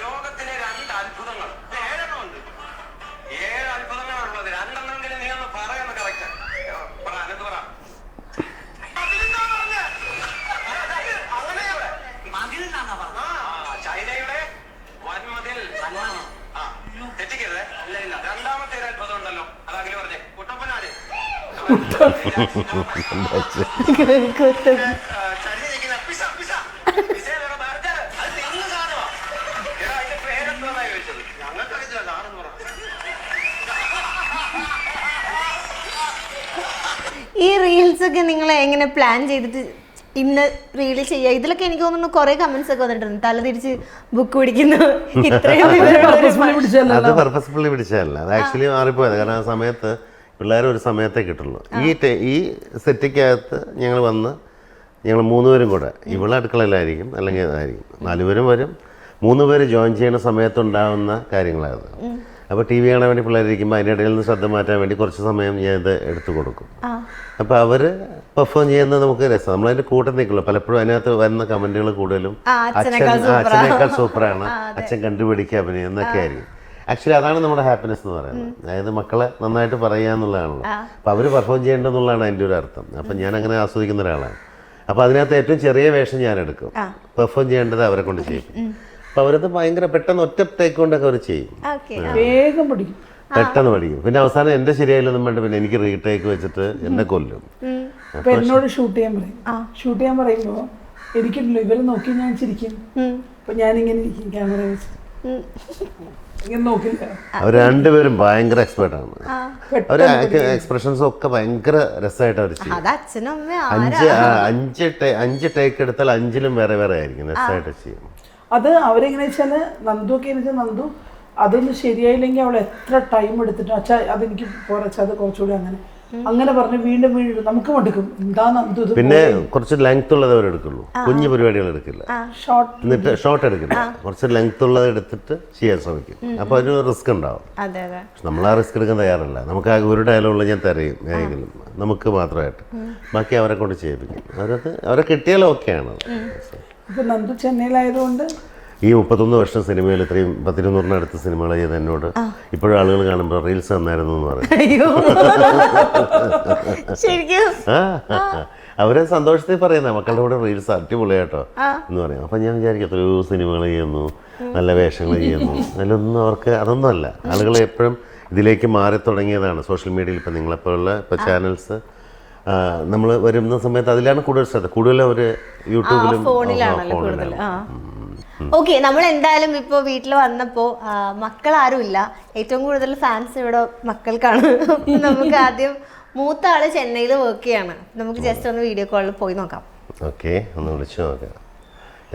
ലോകത്തിലെ 2 അത്ഭുതങ്ങൾ, 7 ഉണ്ട്. 7 അത്ഭുതങ്ങളാണുള്ളത്. 2 നീ ഒന്ന് പറയുന്നത് കറക്റ്റ്. ചൈനയുടെ വൻമതിൽ തെറ്റിക്കരുത്. രണ്ടാമത്തെ ഒരു അത്ഭുതം ഉണ്ടല്ലോ, അതങ്ങനെ പറഞ്ഞേ. കുട്ടപ്പനാട് ഈ റീൽസ് ഒക്കെ നിങ്ങൾ എങ്ങനെ പ്ലാൻ ചെയ്തിട്ട് ഇന്ന് റീൽ ചെയ്യുക? ഇതിലൊക്കെ എനിക്ക് തോന്നുന്നു കുറെ കമന്റ്സ് ഒക്കെ വന്നിട്ടുണ്ട്, തല തിരിച്ച് ബുക്ക് പിടിക്കുന്നു, ഇത്രയും അത് പർപ്പസ്ഫുള്ളി പിടിച്ചതല്ല, അത് ആക്ച്വലി മാറിപ്പോയത്. കാരണം ആ സമയത്ത് പിള്ളേർ ഒരു സമയത്തേ കിട്ടുള്ളൂ. ഈ സെറ്റിക്കകത്ത് ഞങ്ങൾ വന്ന് ഞങ്ങൾ 3 പേരും കൂടെ, ഇവളെ അടുക്കളയിലായിരിക്കും അല്ലെങ്കിൽ അതായിരിക്കും, 4 പേരും വരും. 3 പേര് ജോയിൻ ചെയ്യുന്ന സമയത്തുണ്ടാകുന്ന കാര്യങ്ങളാണ്. അപ്പോൾ TV കാണാൻ വേണ്ടി പിള്ളേരിക്കുമ്പോൾ അതിൻ്റെ ഇടയിൽ നിന്ന് ശ്രദ്ധ മാറ്റാൻ വേണ്ടി കുറച്ച് സമയം ഞാൻ ഇത് എടുത്തു കൊടുക്കും. അപ്പോൾ അവർ പെർഫോം ചെയ്യുന്നത് നമുക്ക് രസം. നമ്മളതിൻ്റെ കൂട്ടം നിൽക്കുള്ളൂ. പലപ്പോഴും അതിനകത്ത് വരുന്ന കമൻറ്റുകൾ കൂടുതലും അച്ഛനേക്കാൾ സൂപ്പറാണ്, അച്ഛൻ കണ്ടുപിടിക്കുക അഭിനയം എന്നൊക്കെ ആയിരിക്കും. ആക്ച്വലി അതാണ് നമ്മുടെ ഹാപ്പിനെസ് എന്ന് പറയുന്നത്. അതായത് മക്കളെ നന്നായിട്ട് പറയുക എന്നുള്ളതാണല്ലോ. അപ്പോൾ അവർ പെർഫോം ചെയ്യേണ്ടതെന്നുള്ളതാണ് അതിൻ്റെ ഒരു അർത്ഥം. അപ്പം ഞാൻ അങ്ങനെ ആസ്വദിക്കുന്ന ഒരാളാണ്. അപ്പോൾ അതിനകത്ത് ഏറ്റവും ചെറിയ വേഷം ഞാൻ എടുക്കും, പെർഫോം ചെയ്യേണ്ടത് അവരെ കൊണ്ട് ചെയ്യും. അപ്പോൾ അവരത് ഭയങ്കര പെട്ടെന്ന് ഒറ്റ ടേക്ക് കൊണ്ടൊക്കെ അവർ ചെയ്യും, വേഗം പഠിക്കും, പെട്ടെന്ന് പഠിക്കും. പിന്നെ അവസാനം എൻ്റെ ശരിയായില്ലെന്നും വേണ്ട, പിന്നെ എനിക്ക് റീടേക്ക് വെച്ചിട്ട് എന്നെ കൊല്ലും. അപ്പൊ എന്നോട് ഷൂട്ട് ചെയ്യാൻ പറയുമ്പോൾ എനിക്കുണ്ടല്ലോ ഇവരെ നോക്കി ഞാൻ ചിരിക്കും. അപ്പൊ ഞാനിങ്ങനെ ഇരിക്കും ക്യാമറ വെച്ച്, ഇങ്ങനെ നോക്കില്ല. അവർ രണ്ടുപേരും ഭയങ്കര എക്സ്പേർട്ടാണ്. അവർ എക്സ്പ്രഷൻസും ഒക്കെ ഭയങ്കര രസമായിട്ട് അവർ ചെയ്യും. 5 ടേക്ക് എടുത്താൽ 5ലും വേറെ വേറെ ആയിരിക്കും, രസമായിട്ട് ചെയ്യും. അത് അവരെങ്ങനെ വെച്ചാൽ നന്ദു ഒക്കെ എന്ന് വെച്ചാൽ നന്ദു അതൊന്നും ശരിയായില്ലെങ്കിൽ അവൾ എത്ര ടൈം എടുത്തിട്ട് അച്ഛാ അതെനിക്ക് പോരച്ചാ അത് കുറച്ചുകൂടി അങ്ങനെ പറഞ്ഞ് വീണ്ടും വീണ്ടും നമുക്ക് മടുക്കും. എന്താ നന്ദു ഇത്? പിന്നെ കുറച്ച് ലെങ്ത് ഉള്ളത് അവർ എടുക്കുള്ളൂ, കുഞ്ഞു പരിപാടികൾ എടുക്കില്ല. എന്നിട്ട് ഷോർട്ട് എടുക്കില്ല, കുറച്ച് ലെങ്ത് ഉള്ളത് എടുത്തിട്ട് ചെയ്യാൻ ശ്രമിക്കും. അപ്പോൾ അതിന് റിസ്ക് ഉണ്ടാവും. നമ്മൾ ആ റിസ്ക് എടുക്കാൻ തയ്യാറല്ല. നമുക്ക് ആ ഒരു ഡയലോഗുള്ള ഞാൻ തരയും ഏതെങ്കിലും നമുക്ക് മാത്രമായിട്ട്, ബാക്കി അവരെ കൊണ്ട് ചെയ്യിപ്പിക്കും. അവരെ കിട്ടിയാലും ഓക്കെയാണ്. ഇപ്പൊ നന്ദു ചെന്നൈയിലായതുകൊണ്ട് ഈ 31 വർഷം സിനിമയിൽ ഇത്രയും 10-200 അടുത്ത സിനിമകൾ ചെയ്ത് എന്നോട് ഇപ്പോഴും ആളുകൾ കാണുമ്പോൾ റീൽസ് തന്നായിരുന്നു എന്ന് പറയും. അവരെ സന്തോഷത്തിൽ പറയുന്ന മക്കളുടെ കൂടെ റീൽസ് അടിപൊളിയാട്ടോ എന്ന് പറയും. അപ്പം ഞാൻ വിചാരിക്കും എത്രയോ സിനിമകൾ ചെയ്യുന്നു, നല്ല വേഷങ്ങൾ ചെയ്യുന്നു, അതിലൊന്നും അവർക്ക് അതൊന്നുമല്ല. ആളുകൾ എപ്പോഴും ഇതിലേക്ക് മാറി തുടങ്ങിയതാണ് സോഷ്യൽ മീഡിയയിൽ. ഇപ്പം നിങ്ങളെപ്പോലുള്ള ഇപ്പോൾ ചാനൽസ് നമ്മൾ വരുന്ന സമയത്ത് അതിലാണ് കൂടുതൽ ശ്രദ്ധ. കൂടുതലും അവർ യൂട്യൂബിലും ഫോണിലാണ്. ഓക്കെ, നമ്മൾ എന്തായാലും ഇപ്പോൾ വീട്ടിൽ വന്നപ്പോൾ മക്കളാരും ഇല്ല, ഏറ്റവും കൂടുതൽ ഫാൻസ് ഇവിടെ മക്കൾക്കാണ്. നമുക്ക് ആദ്യം മൂത്ത ആള് ചെന്നൈയിൽ വർക്ക് ചെയ്യാണ്, നമുക്ക് ജസ്റ്റ് ഒന്ന് വീഡിയോ കോളിൽ പോയി നോക്കാം. ഓക്കെ, ഒന്ന് വിളിച്ചു നോക്കാം.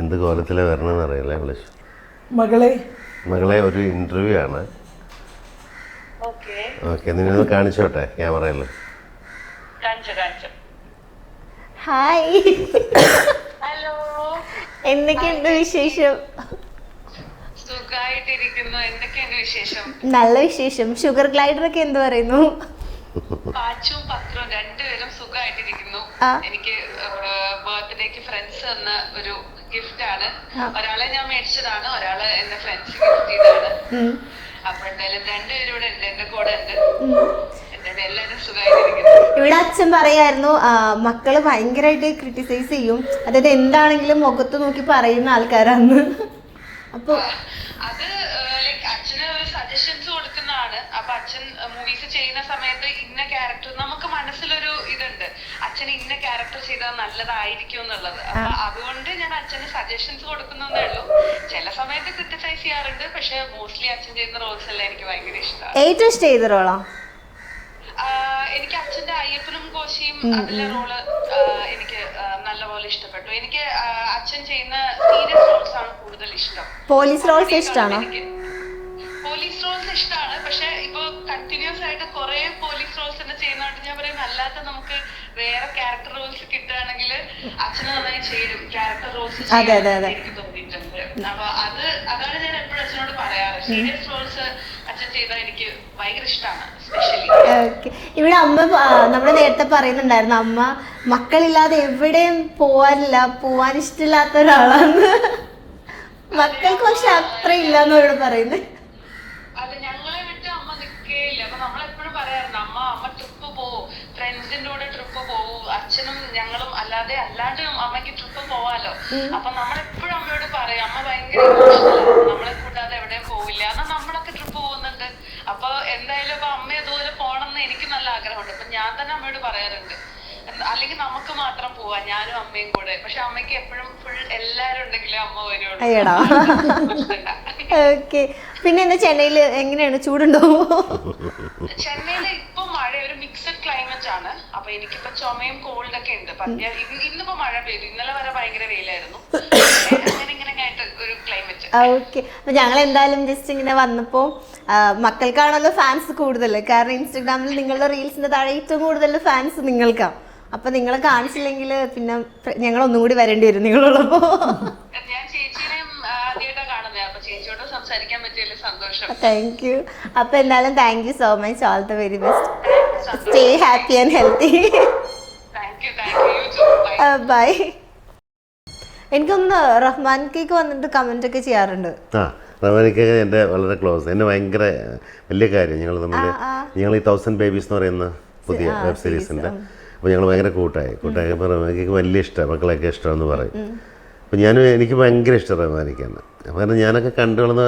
എന്ത് കോലത്തിലാണ് വരണമെന്ന് അറിയില്ല. വിളിച്ചു മകളെ ഒരു ഇന്റർവ്യൂ ആണ്. ഓക്കെ, നിന്നെ കാണിച്ചോട്ടെ ക്യാമറയിൽ. ഹായ്, ഹലോ, എന്തൊക്കെയുണ്ട് വിശേഷം? സുഖായിട്ടിരിക്കുന്നു. എന്തൊക്കെയുണ്ട് വിശേഷം? നല്ല വിശേഷം. ഷുഗർ ഗ്ലൈഡർ ഒക്കെ എന്ത് പറയുന്നു? പാച്ചും പത്രവും രണ്ടുപേരും സുഖമായിട്ടിരിക്കുന്നു. എനിക്ക് ബർത്ത്ഡേക്ക് ഫ്രണ്ട്സ് തന്ന ഒരു ഗിഫ്റ്റ് ആണ്. ഒരാളെ ഞാൻ മേടിച്ചതാണ്, ഒരാളെ എന്റെ ഫ്രണ്ട്സ് ഗിഫ്റ്റ് ചെയ്താണ്. അപ്പൊ എന്തായാലും രണ്ടുപേരും ഇവിടെ ഉണ്ട്, എന്റെ കൂടെ ഉണ്ട്. എന്തായാലും എല്ലാരും സുഖമായിട്ടിരിക്കുന്നു. ഇവിടെ അച്ഛൻ പറയായിരുന്നു മക്കള് ഭയങ്കരമായിട്ട് ക്രിട്ടിസൈസ് ചെയ്യും, അതായത് എന്താണെങ്കിലും മുഖത്ത് നോക്കി പറയുന്ന ആൾക്കാരാണ്. അപ്പൊ അത് അച്ഛന് ഒരു സജഷൻസ് കൊടുക്കുന്നതാണ്. അപ്പൊ അച്ഛൻ മൂവീസ് ചെയ്യുന്ന സമയത്ത് ഇന്ന ക്യാരക്ടർ നമുക്ക് മനസ്സിലൊരു ഇതുണ്ട്, അച്ഛൻ ഇന്ന ക്യാരക്ടർ ചെയ്താൽ നല്ലതായിരിക്കും എന്നുള്ളത്. അപ്പൊ അതുകൊണ്ട് ഞാൻ അച്ഛന് സജഷൻസ് കൊടുക്കുന്നതേ ഉള്ളൂ. ചില സമയത്ത് ക്രിട്ടിസൈസ് ചെയ്യാറുണ്ട്, പക്ഷെ മോസ്റ്റ്ലി അച്ഛൻ ചെയ്യുന്ന റോൾസ് എല്ലാം എനിക്ക് ഭയങ്കര ഇഷ്ടമാണ്. ഏറ്റവും ഇഷ്ടം ചെയ്ത റോളാ? എനിക്ക് അച്ഛന്റെ അയ്യപ്പനും കോശിയും അതിലെ റോള് എനിക്ക് നല്ലപോലെ ഇഷ്ടപ്പെട്ടു. എനിക്ക് അച്ഛൻ ചെയ്യുന്ന സീരിയസ് റോൾസ് ആണ് കൂടുതൽ ഇഷ്ടം. പോലീസ് റോൾസ് ഇഷ്ടമാണോ? പോലീസ് റോൾസ് ഇഷ്ടമാണ്, പക്ഷെ ഇപ്പൊ കണ്ടിന്യൂസ് ആയിട്ട് കുറെ പോലീസ് റോൾസ് തന്നെ ചെയ്യുന്നതുകൊണ്ട് ഞാൻ പറയും അല്ലാത്ത നമുക്ക് വേറെ ക്യാരക്ടർ റോൾസ് കിട്ടുകയാണെങ്കിൽ അച്ഛന് നന്നായി ചേരും ക്യാരക്ടർ റോൾസ് എനിക്ക് തോന്നിയിട്ടുണ്ട്. അപ്പൊ അതാണ് ഞാൻ എപ്പോഴും അച്ഛനോട് പറയാറ്. സീരിയസ് റോൾസ് അച്ഛൻ ചെയ്താൽ എനിക്ക് ഭയങ്കര ഇഷ്ടമാണ്. ഇവിടെ അമ്മ നമ്മള് നേരത്തെ പറയുന്നുണ്ടായിരുന്നു, അമ്മ മക്കളില്ലാതെ എവിടെയും പോവാൻ ഇഷ്ടമില്ലാത്ത ഒരാളാണ്. മക്കൾക്ക് പക്ഷെ അത്ര ഇല്ലാന്ന് ഇവിടെ പറയുന്നത്. അത് ഞങ്ങളെ വിട്ട് അമ്മ നിൽക്കേയില്ല. അപ്പൊ നമ്മളെപ്പോഴും പറയാറുണ്ട് അമ്മ ട്രിപ്പ് പോവും, ഫ്രണ്ട്സിന്റെ കൂടെ ട്രിപ്പ് പോവും, അച്ഛനും ഞങ്ങളും അല്ലാണ്ട് അമ്മയ്ക്ക് ട്രിപ്പ് പോവാലോ. അപ്പൊ നമ്മളെപ്പോഴും അമ്മയോട് പറയും അമ്മ ഭയങ്കര ഇമോഷണലാണ്, നമ്മളെ കൂടാതെ എവിടെയും പോവില്ല. എന്നാൽ നമ്മളൊക്കെ ട്രിപ്പ് പോകുന്നുണ്ട്. അപ്പൊ എന്തായാലും ഇപ്പൊ അമ്മ അതുപോലെ പോകണമെന്ന് എനിക്ക് നല്ല ആഗ്രഹമുണ്ട്. അപ്പൊ ഞാൻ തന്നെ അമ്മയോട് പറയാറുണ്ട്, അല്ലെങ്കിൽ നമുക്ക് മാത്രം പോവാ ഞാനും അമ്മയും കൂടെ. പക്ഷെ അമ്മയ്ക്ക് എപ്പോഴും ഫുൾ എല്ലാരും ഉണ്ടെങ്കിലും അമ്മ വരുള്ളൂ. ഓക്കെ, പിന്നെ എന്താ ചെന്നൈയിൽ എങ്ങനെയാണ്, ചൂടുണ്ടോ? ചെന്നൈയില് ഇപ്പൊ മഴ, ഒരു മിക്സഡ് ക്ലൈമറ്റ് ആണ്. അപ്പൊ എനിക്കിപ്പോ ചുമയും കോൾഡ് ഒക്കെ ഉണ്ട്. ഇന്നിപ്പോ മഴ പെയ്തു, ഇന്നലെ വരെ ഭയങ്കര വെയിലായിരുന്നു. അങ്ങനെ ആയിട്ട് ഒരു ക്ലൈമറ്റ്. ഓക്കെ, അപ്പൊ ഞങ്ങൾ എന്തായാലും ജസ്റ്റ് ഇങ്ങനെ വന്നപ്പോ മക്കൾക്കാണല്ലോ ഫാൻസ് കൂടുതൽ. കാരണം ഇൻസ്റ്റഗ്രാമിൽ നിങ്ങളുടെ റീൽസിന്റെ താഴെ ഏറ്റവും കൂടുതൽ ഫാൻസ് നിങ്ങൾക്കാണ്. അപ്പൊ നിങ്ങളെ കാണിച്ചില്ലെങ്കിൽ പിന്നെ ഞങ്ങൾ ഒന്നും കൂടി വരേണ്ടി വരും നിങ്ങളുള്ളപ്പോ. ഞാൻ ചേച്ചീനെയും ആദ്യമായിട്ടാണ് കാണുന്നത്. അപ്പൊ ചേച്ചിയോട് സംസാരിക്കാൻ പറ്റിയല്ലേ സന്തോഷം. Thank you. അപ്പൊ എന്തായാലും thank you so much. All the very best. Stay happy and healthy. Thank you. You too. Bye. എനിക്കൊന്ന് റഹ്മാൻ കേക്ക് വന്നിട്ട് കമന്റ് ഒക്കെ ചെയ്യാറുണ്ട്. റഹ്മാനിക്ക് എൻ്റെ വളരെ ക്ലോസ്, എന്നെ ഭയങ്കര വലിയ കാര്യം. ഞങ്ങൾ ഞങ്ങൾ ഈ 1000 Babies എന്ന് പറയുന്ന പുതിയ വെബ് സീരീസിൻ്റെ അപ്പോൾ ഞങ്ങൾ ഭയങ്കര കൂട്ടായപ്പോൾ റഹ്മാനിക്ക് വലിയ ഇഷ്ടമാണ്, മക്കളെയൊക്കെ ഇഷ്ടമെന്ന് പറയും. അപ്പോൾ എനിക്ക് ഭയങ്കര ഇഷ്ടം റഹ്മാനിക്കാണ്. കാരണം ഞാനൊക്കെ കണ്ടു വളർന്ന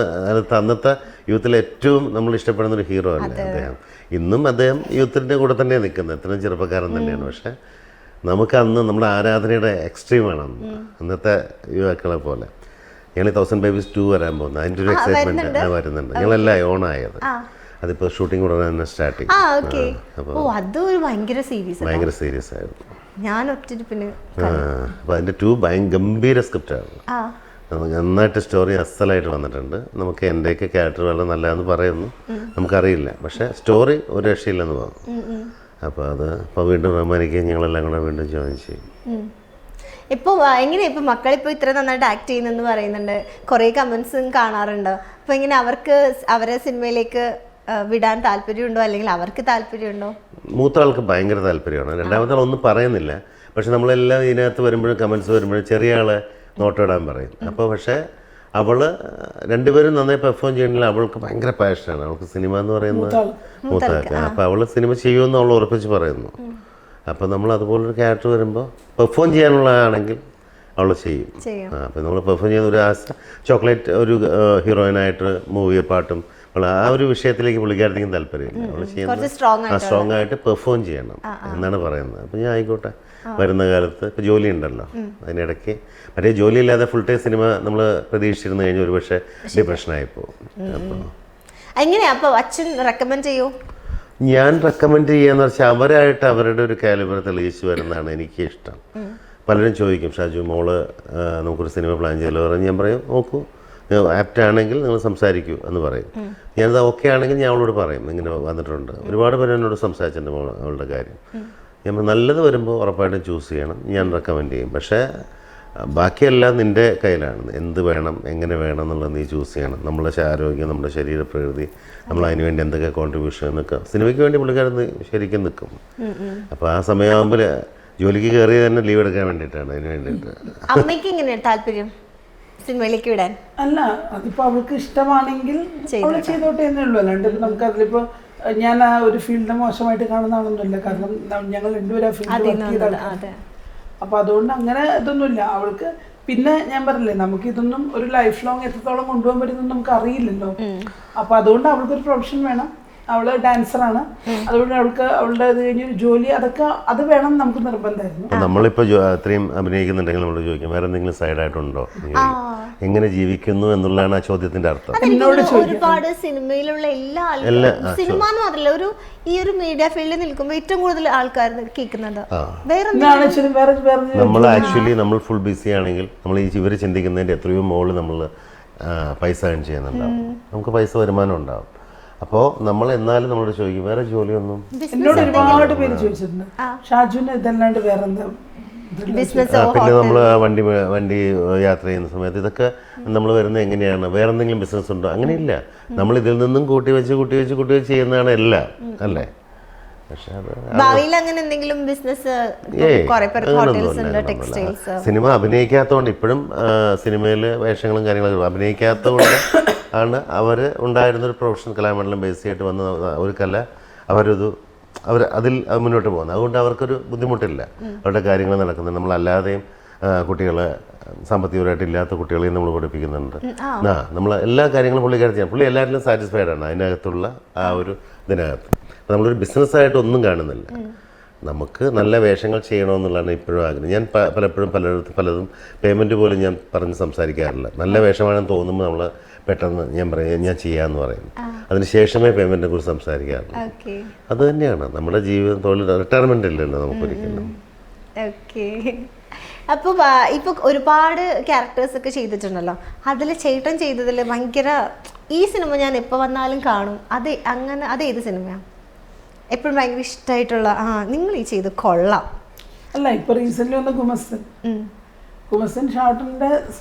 അന്നത്തെ യൂത്തിൽ ഏറ്റവും നമ്മൾ ഇഷ്ടപ്പെടുന്ന ഒരു ഹീറോ അല്ലേ അദ്ദേഹം. ഇന്നും അദ്ദേഹം യൂത്തിൻ്റെ കൂടെ തന്നെയാണ് നിൽക്കുന്നത്, എത്രയും ചെറുപ്പക്കാരൻ തന്നെയാണ്. പക്ഷേ നമുക്ക് അന്ന് നമ്മുടെ ആരാധനയുടെ എക്സ്ട്രീമാണ് അന്നത്തെ യുവാക്കളെ പോലെ. ഞങ്ങൾ 1000 Babies 2 വരാൻ പോകുന്നത്, അതിൻ്റെ ഒരു എക്സൈറ്റ്മെൻറ്റ് വരുന്നുണ്ട്. ഞങ്ങളെല്ലാം ഓണായത്. അതിപ്പോൾ ഷൂട്ടിംഗ് ഉടനെ തന്നെ സ്റ്റാർട്ട് ചെയ്യും. അപ്പോൾ ഭയങ്കര സീരിയസ് ആയിരുന്നു. ഞാൻ ഒറ്റരിപ്പിന് അപ്പോൾ അതിൻ്റെ 2 ഗംഭീര സ്ക്രിപ്റ്റായിരുന്നു. നന്നായിട്ട് സ്റ്റോറി അസലായിട്ട് വന്നിട്ടുണ്ട്. നമുക്ക് എൻ്റെയൊക്കെ ക്യാരക്ടർ വളരെ നല്ലതെന്ന് പറയുന്നു, നമുക്കറിയില്ല. പക്ഷേ സ്റ്റോറി ഒരു രക്ഷയില്ലെന്ന് പറഞ്ഞു. അപ്പോൾ ഇപ്പോൾ വീണ്ടും റഹ്മാനിക്ക് ഞങ്ങളെല്ലാം കൂടെ വീണ്ടും ജോയിൻ ചെയ്യും. ഇപ്പോൾ എങ്ങനെയാണ് ഇപ്പോൾ മക്കളിപ്പോൾ ഇത്ര നന്നായിട്ട് ആക്ട് ചെയ്യുന്നെന്ന് പറയുന്നുണ്ട്, കുറേ കമൻസും കാണാറുണ്ട്. അപ്പോൾ ഇങ്ങനെ അവരെ സിനിമയിലേക്ക് വിടാൻ താല്പര്യമുണ്ടോ, അല്ലെങ്കിൽ അവർക്ക് താല്പര്യമുണ്ടോ? മൂത്ത ആൾക്ക് ഭയങ്കര താല്പര്യമാണ്, രണ്ടാമത്തെ ആൾ ഒന്നും പറയുന്നില്ല. പക്ഷെ നമ്മളെല്ലാം ഇതിനകത്ത് വരുമ്പോഴും കമൻസ് വരുമ്പോഴും ചെറിയ ആളെ നോട്ടിടാൻ പറയും. അപ്പോൾ പക്ഷേ രണ്ടുപേരും നന്നായി പെർഫോം ചെയ്യണമെങ്കിൽ അവൾക്ക് ഭയങ്കര പാഷനാണ്. അവൾക്ക് സിനിമ എന്ന് പറയുന്നത് മൂത്താൾക്ക്. അപ്പോൾ അവൾ സിനിമ ചെയ്യുമെന്ന് അവൾ ഉറപ്പിച്ച് പറയുന്നു. അപ്പോൾ നമ്മൾ അതുപോലൊരു ക്യാരക്ടർ വരുമ്പോൾ പെർഫോം ചെയ്യാനുള്ളതാണെങ്കിൽ അവൾ ചെയ്യും. അപ്പോൾ നമ്മൾ പെർഫോം ചെയ്യുന്ന ഒരു ചോക്ലേറ്റ് ഒരു ഹീറോയിനായിട്ട് മൂവി പാട്ടും ആ ഒരു വിഷയത്തിലേക്ക് പുള്ളിക്കാരത്തേക്കും താല്പര്യമില്ല. അവൾ ചെയ്യുന്നത് സ്ട്രോങ് ആയിട്ട് പെർഫോം ചെയ്യണം എന്നാണ് പറയുന്നത്. അപ്പോൾ ഞാൻ ആയിക്കോട്ടെ, വരുന്ന കാലത്ത് ഇപ്പോൾ ജോലി ഉണ്ടല്ലോ, അതിനിടയ്ക്ക് മറ്റേ ജോലിയില്ലാതെ ഫുൾ ടൈം സിനിമ നമ്മൾ പ്രതീക്ഷിച്ചിരുന്നു കഴിഞ്ഞാൽ ഒരു പക്ഷേ ഡിപ്രഷനായി പോകും. അപ്പോൾ അച്ഛൻ റെക്കമെൻഡ് ചെയ്യൂ? ഞാൻ റെക്കമെൻഡ് ചെയ്യാന്ന് വെച്ചാൽ അവരായിട്ട് അവരുടെ ഒരു കാലിബർ തെളിയിച്ചു വരുന്നതാണ് എനിക്ക് ഇഷ്ടം. പലരും ചോദിക്കും, ഷാജു മോള് നമുക്കൊരു സിനിമ പ്ലാൻ ചെയ്യലോ പറഞ്ഞ് ഞാൻ പറയും, നോക്കൂ ആപ്റ്റ് ആണെങ്കിൽ നിങ്ങൾ സംസാരിക്കൂ എന്ന് പറയും. ഞാനത് ഓക്കെ ആണെങ്കിൽ ഞാൻ അവളോട് പറയും ഇങ്ങനെ വന്നിട്ടുണ്ട്. ഒരുപാട് പേര് എന്നോട് സംസാരിച്ചിട്ടുണ്ട് അവളുടെ കാര്യം. ഞാൻ നല്ലത് വരുമ്പോൾ ഉറപ്പായിട്ടും ചൂസ് ചെയ്യണം, ഞാൻ റെക്കമെൻഡ് ചെയ്യും. പക്ഷേ ബാക്കിയെല്ലാം നിൻ്റെ കയ്യിലാണ്, എന്ത് വേണം എങ്ങനെ വേണം എന്നുള്ളത് നീ ചൂസ് ചെയ്യണം. നമ്മുടെ ആരോഗ്യം, നമ്മുടെ ശരീരപ്രകൃതി, നമ്മൾ അതിന് വേണ്ടി എന്തൊക്കെ കോൺട്രിബ്യൂഷൻ എന്നൊക്കെ സിനിമയ്ക്ക് വേണ്ടി പുള്ളിക്കാരൻ ശരിക്കും നിൽക്കും. അപ്പോൾ ആ സമയമാകുമ്പോൾ ജോലിക്ക് കയറി തന്നെ ലീവ് എടുക്കാൻ വേണ്ടിയിട്ടാണ്, അതിന് വേണ്ടിയിട്ട്. അമ്മയ്ക്ക് എങ്ങനെയാണ് താല്പര്യം സിനിമയിലേക്ക് വിടാൻ? അല്ല, അതിപ്പോൾ അവൾക്ക് ഇഷ്ടമാണെങ്കിൽ അവൾ ചെയ്തോട്ടെ എന്നേ ഉള്ളൂ. അല്ലാണ്ട് നമുക്ക് അതിലിപ്പോൾ ഞാൻ ആ ഒരു ഫീൽഡ് മോശമായിട്ട് കാണുന്നതാണെന്നില്ല. കാരണം ഞങ്ങൾ രണ്ടുപേരും ആ ഫീൽഡ് വർക്ക് ചെയ്താണ്. അപ്പോൾ അതുകൊണ്ട് അങ്ങനെ ഇതൊന്നുമില്ല അവൾക്ക്. പിന്നെ ഞാൻ പറഞ്ഞില്ലേ, നമുക്ക് ഇതൊന്നും ഒരു ലൈഫ് ലോങ് എത്രത്തോളം കൊണ്ടുപോകാൻ പറ്റുമെന്ന് നമുക്ക് അറിയില്ലല്ലോ. അപ്പോൾ അതുകൊണ്ട് അവൾക്കൊരു പ്രൊഫഷൻ വേണം. അവള് ഡാൻസറാണ്, അതുകൊണ്ട് അവൾക്ക് അവളുടെ അത് കഴിഞ്ഞൊരു ജോലി, അതൊക്കെ അത് വേണം നമുക്ക് നിർബന്ധമായിരുന്നു. നമ്മളിപ്പോൾ അത്രയും അഭിനയിക്കുന്നുണ്ടെങ്കിൽ നമ്മൾ ചോദിക്കും വേറെ എന്തെങ്കിലും സൈഡായിട്ടുണ്ടോ, എങ്ങനെ ജീവിക്കുന്നു എന്നുള്ളതാണ് ആ ചോദ്യത്തിന്റെ അർത്ഥം. എന്നോട് ഒരുപാട് സിനിമയിലുള്ള എല്ലാ ആൾക്കാരും സിനിമ എന്ന് മാത്രമല്ല ഈ ഒരു മീഡിയ ഫീൽഡിൽ നിൽക്കുമ്പോൾ ഏറ്റവും കൂടുതൽ ആൾക്കാർ കേൾക്കുന്നത് നമ്മൾ ആക്ച്വലി നമ്മൾ ഫുൾ ബിസി ആണെങ്കിൽ നമ്മൾ ഈ ഇവർ ചിന്തിക്കുന്നതിൻ്റെ എത്രയോ മുകളിൽ നമ്മൾ പൈസ ഏൺ ചെയ്യുന്നുണ്ടാവും, നമുക്ക് പൈസ വരുമാനം ഉണ്ടാവും. അപ്പോൾ നമ്മൾ എന്നാലും നമ്മളോട് ചോദിക്കും വേറെ ജോലിയൊന്നും. എന്നോട് ഒരുപാട് പേര് ചോദിച്ചിട്ടുണ്ട്, ഷാജുവിന് ഇതല്ലാണ്ട് വേറെ എന്താ ബിസിനസ്? പിന്നെ നമ്മൾ വണ്ടി യാത്ര ചെയ്യുന്ന സമയത്ത് ഇതൊക്കെ നമ്മൾ വരുന്നത് എങ്ങനെയാണ്, വേറെ എന്തെങ്കിലും ബിസിനസ് ഉണ്ടോ? അങ്ങനെയില്ല, നമ്മൾ ഇതിൽ നിന്നും കൂട്ടി വെച്ച് ചെയ്യുന്നതാണ് എല്ലാം, അല്ലേ? പക്ഷെ ഭാവിയിൽ അങ്ങനെ എന്തെങ്കിലും ബിസിനസ്? സിനിമ അഭിനയിക്കാത്തതുകൊണ്ട് ഇപ്പോഴും സിനിമയിൽ വേഷങ്ങളും കാര്യങ്ങളൊക്കെ അഭിനയിക്കാത്തതുകൊണ്ട് ആണ് അവർ ഉണ്ടായിരുന്നൊരു പ്രൊഫഷണൽ കലാമണ്ഡലം ബേസ് ചെയ്തിട്ട് വന്ന ഒരു കല അവർ അതിൽ മുന്നോട്ട് പോകുന്നത്. അതുകൊണ്ട് അവർക്കൊരു ബുദ്ധിമുട്ടില്ല, അവരുടെ കാര്യങ്ങൾ നടക്കുന്നത്. നമ്മളല്ലാതെയും കുട്ടികളെ സാമ്പത്തികപരമായിട്ട് ഇല്ലാത്ത കുട്ടികളെയും നമ്മൾ പഠിപ്പിക്കുന്നുണ്ട്. നമ്മൾ എല്ലാ കാര്യങ്ങളും പുള്ളിക്കാരത്തി പുള്ളി എല്ലാവരിലും സാറ്റിസ്ഫൈഡ് ആണ് അതിനകത്തുള്ള ആ ഒരു ഇതിനകത്ത്. നമ്മളൊരു ബിസിനസ്സായിട്ട് ഒന്നും കാണുന്നില്ല, നമുക്ക് നല്ല വേഷങ്ങൾ ചെയ്യണമെന്നുള്ളതാണ് ഇപ്പോഴും ആഗ്രഹം. ഞാൻ പലപ്പോഴും പലതും പേയ്മെൻറ്റ് പോലും ഞാൻ പറഞ്ഞ് സംസാരിക്കാറില്ല. നല്ല വേഷമാണെന്ന് തോന്നുമ്പോൾ നമ്മൾ പെട്ടെന്ന് ഞാൻ പറയും ഞാൻ ചെയ്യാമെന്ന് പറയും. അതിന് ശേഷമേ പേയ്മെൻറ്റിനെ കുറിച്ച് സംസാരിക്കാറുള്ളൂ. ഓക്കെ അത് തന്നെയാണ് നമ്മുടെ ജീവിതം. തൊഴിൽ റിട്ടയർമെൻ്റ് ഇല്ലല്ലോ നമുക്കൊരിക്കലും. ഓക്കെ. അപ്പോൾ ഇപ്പോൾ ഒരുപാട് ക്യാരക്ടേഴ്സ് ഒക്കെ ചെയ്തിട്ടുണ്ടല്ലോ, അതിൽ ചേട്ടൻ ചെയ്തതിൽ ഭയങ്കര ഈ സിനിമ ഞാൻ എപ്പോൾ വന്നാലും കാണും, അത് ഏത് സിനിമയാണ് എപ്പോഴും ഭയങ്കര ഇഷ്ടമായിട്ടുള്ള നിങ്ങൾ ഈ ചെയ്ത് കൊള്ളാം? അല്ല, ഇപ്പൊ റീസെന്റ് വന്ന കുമസൻ ഷാർട്ടിന്റെ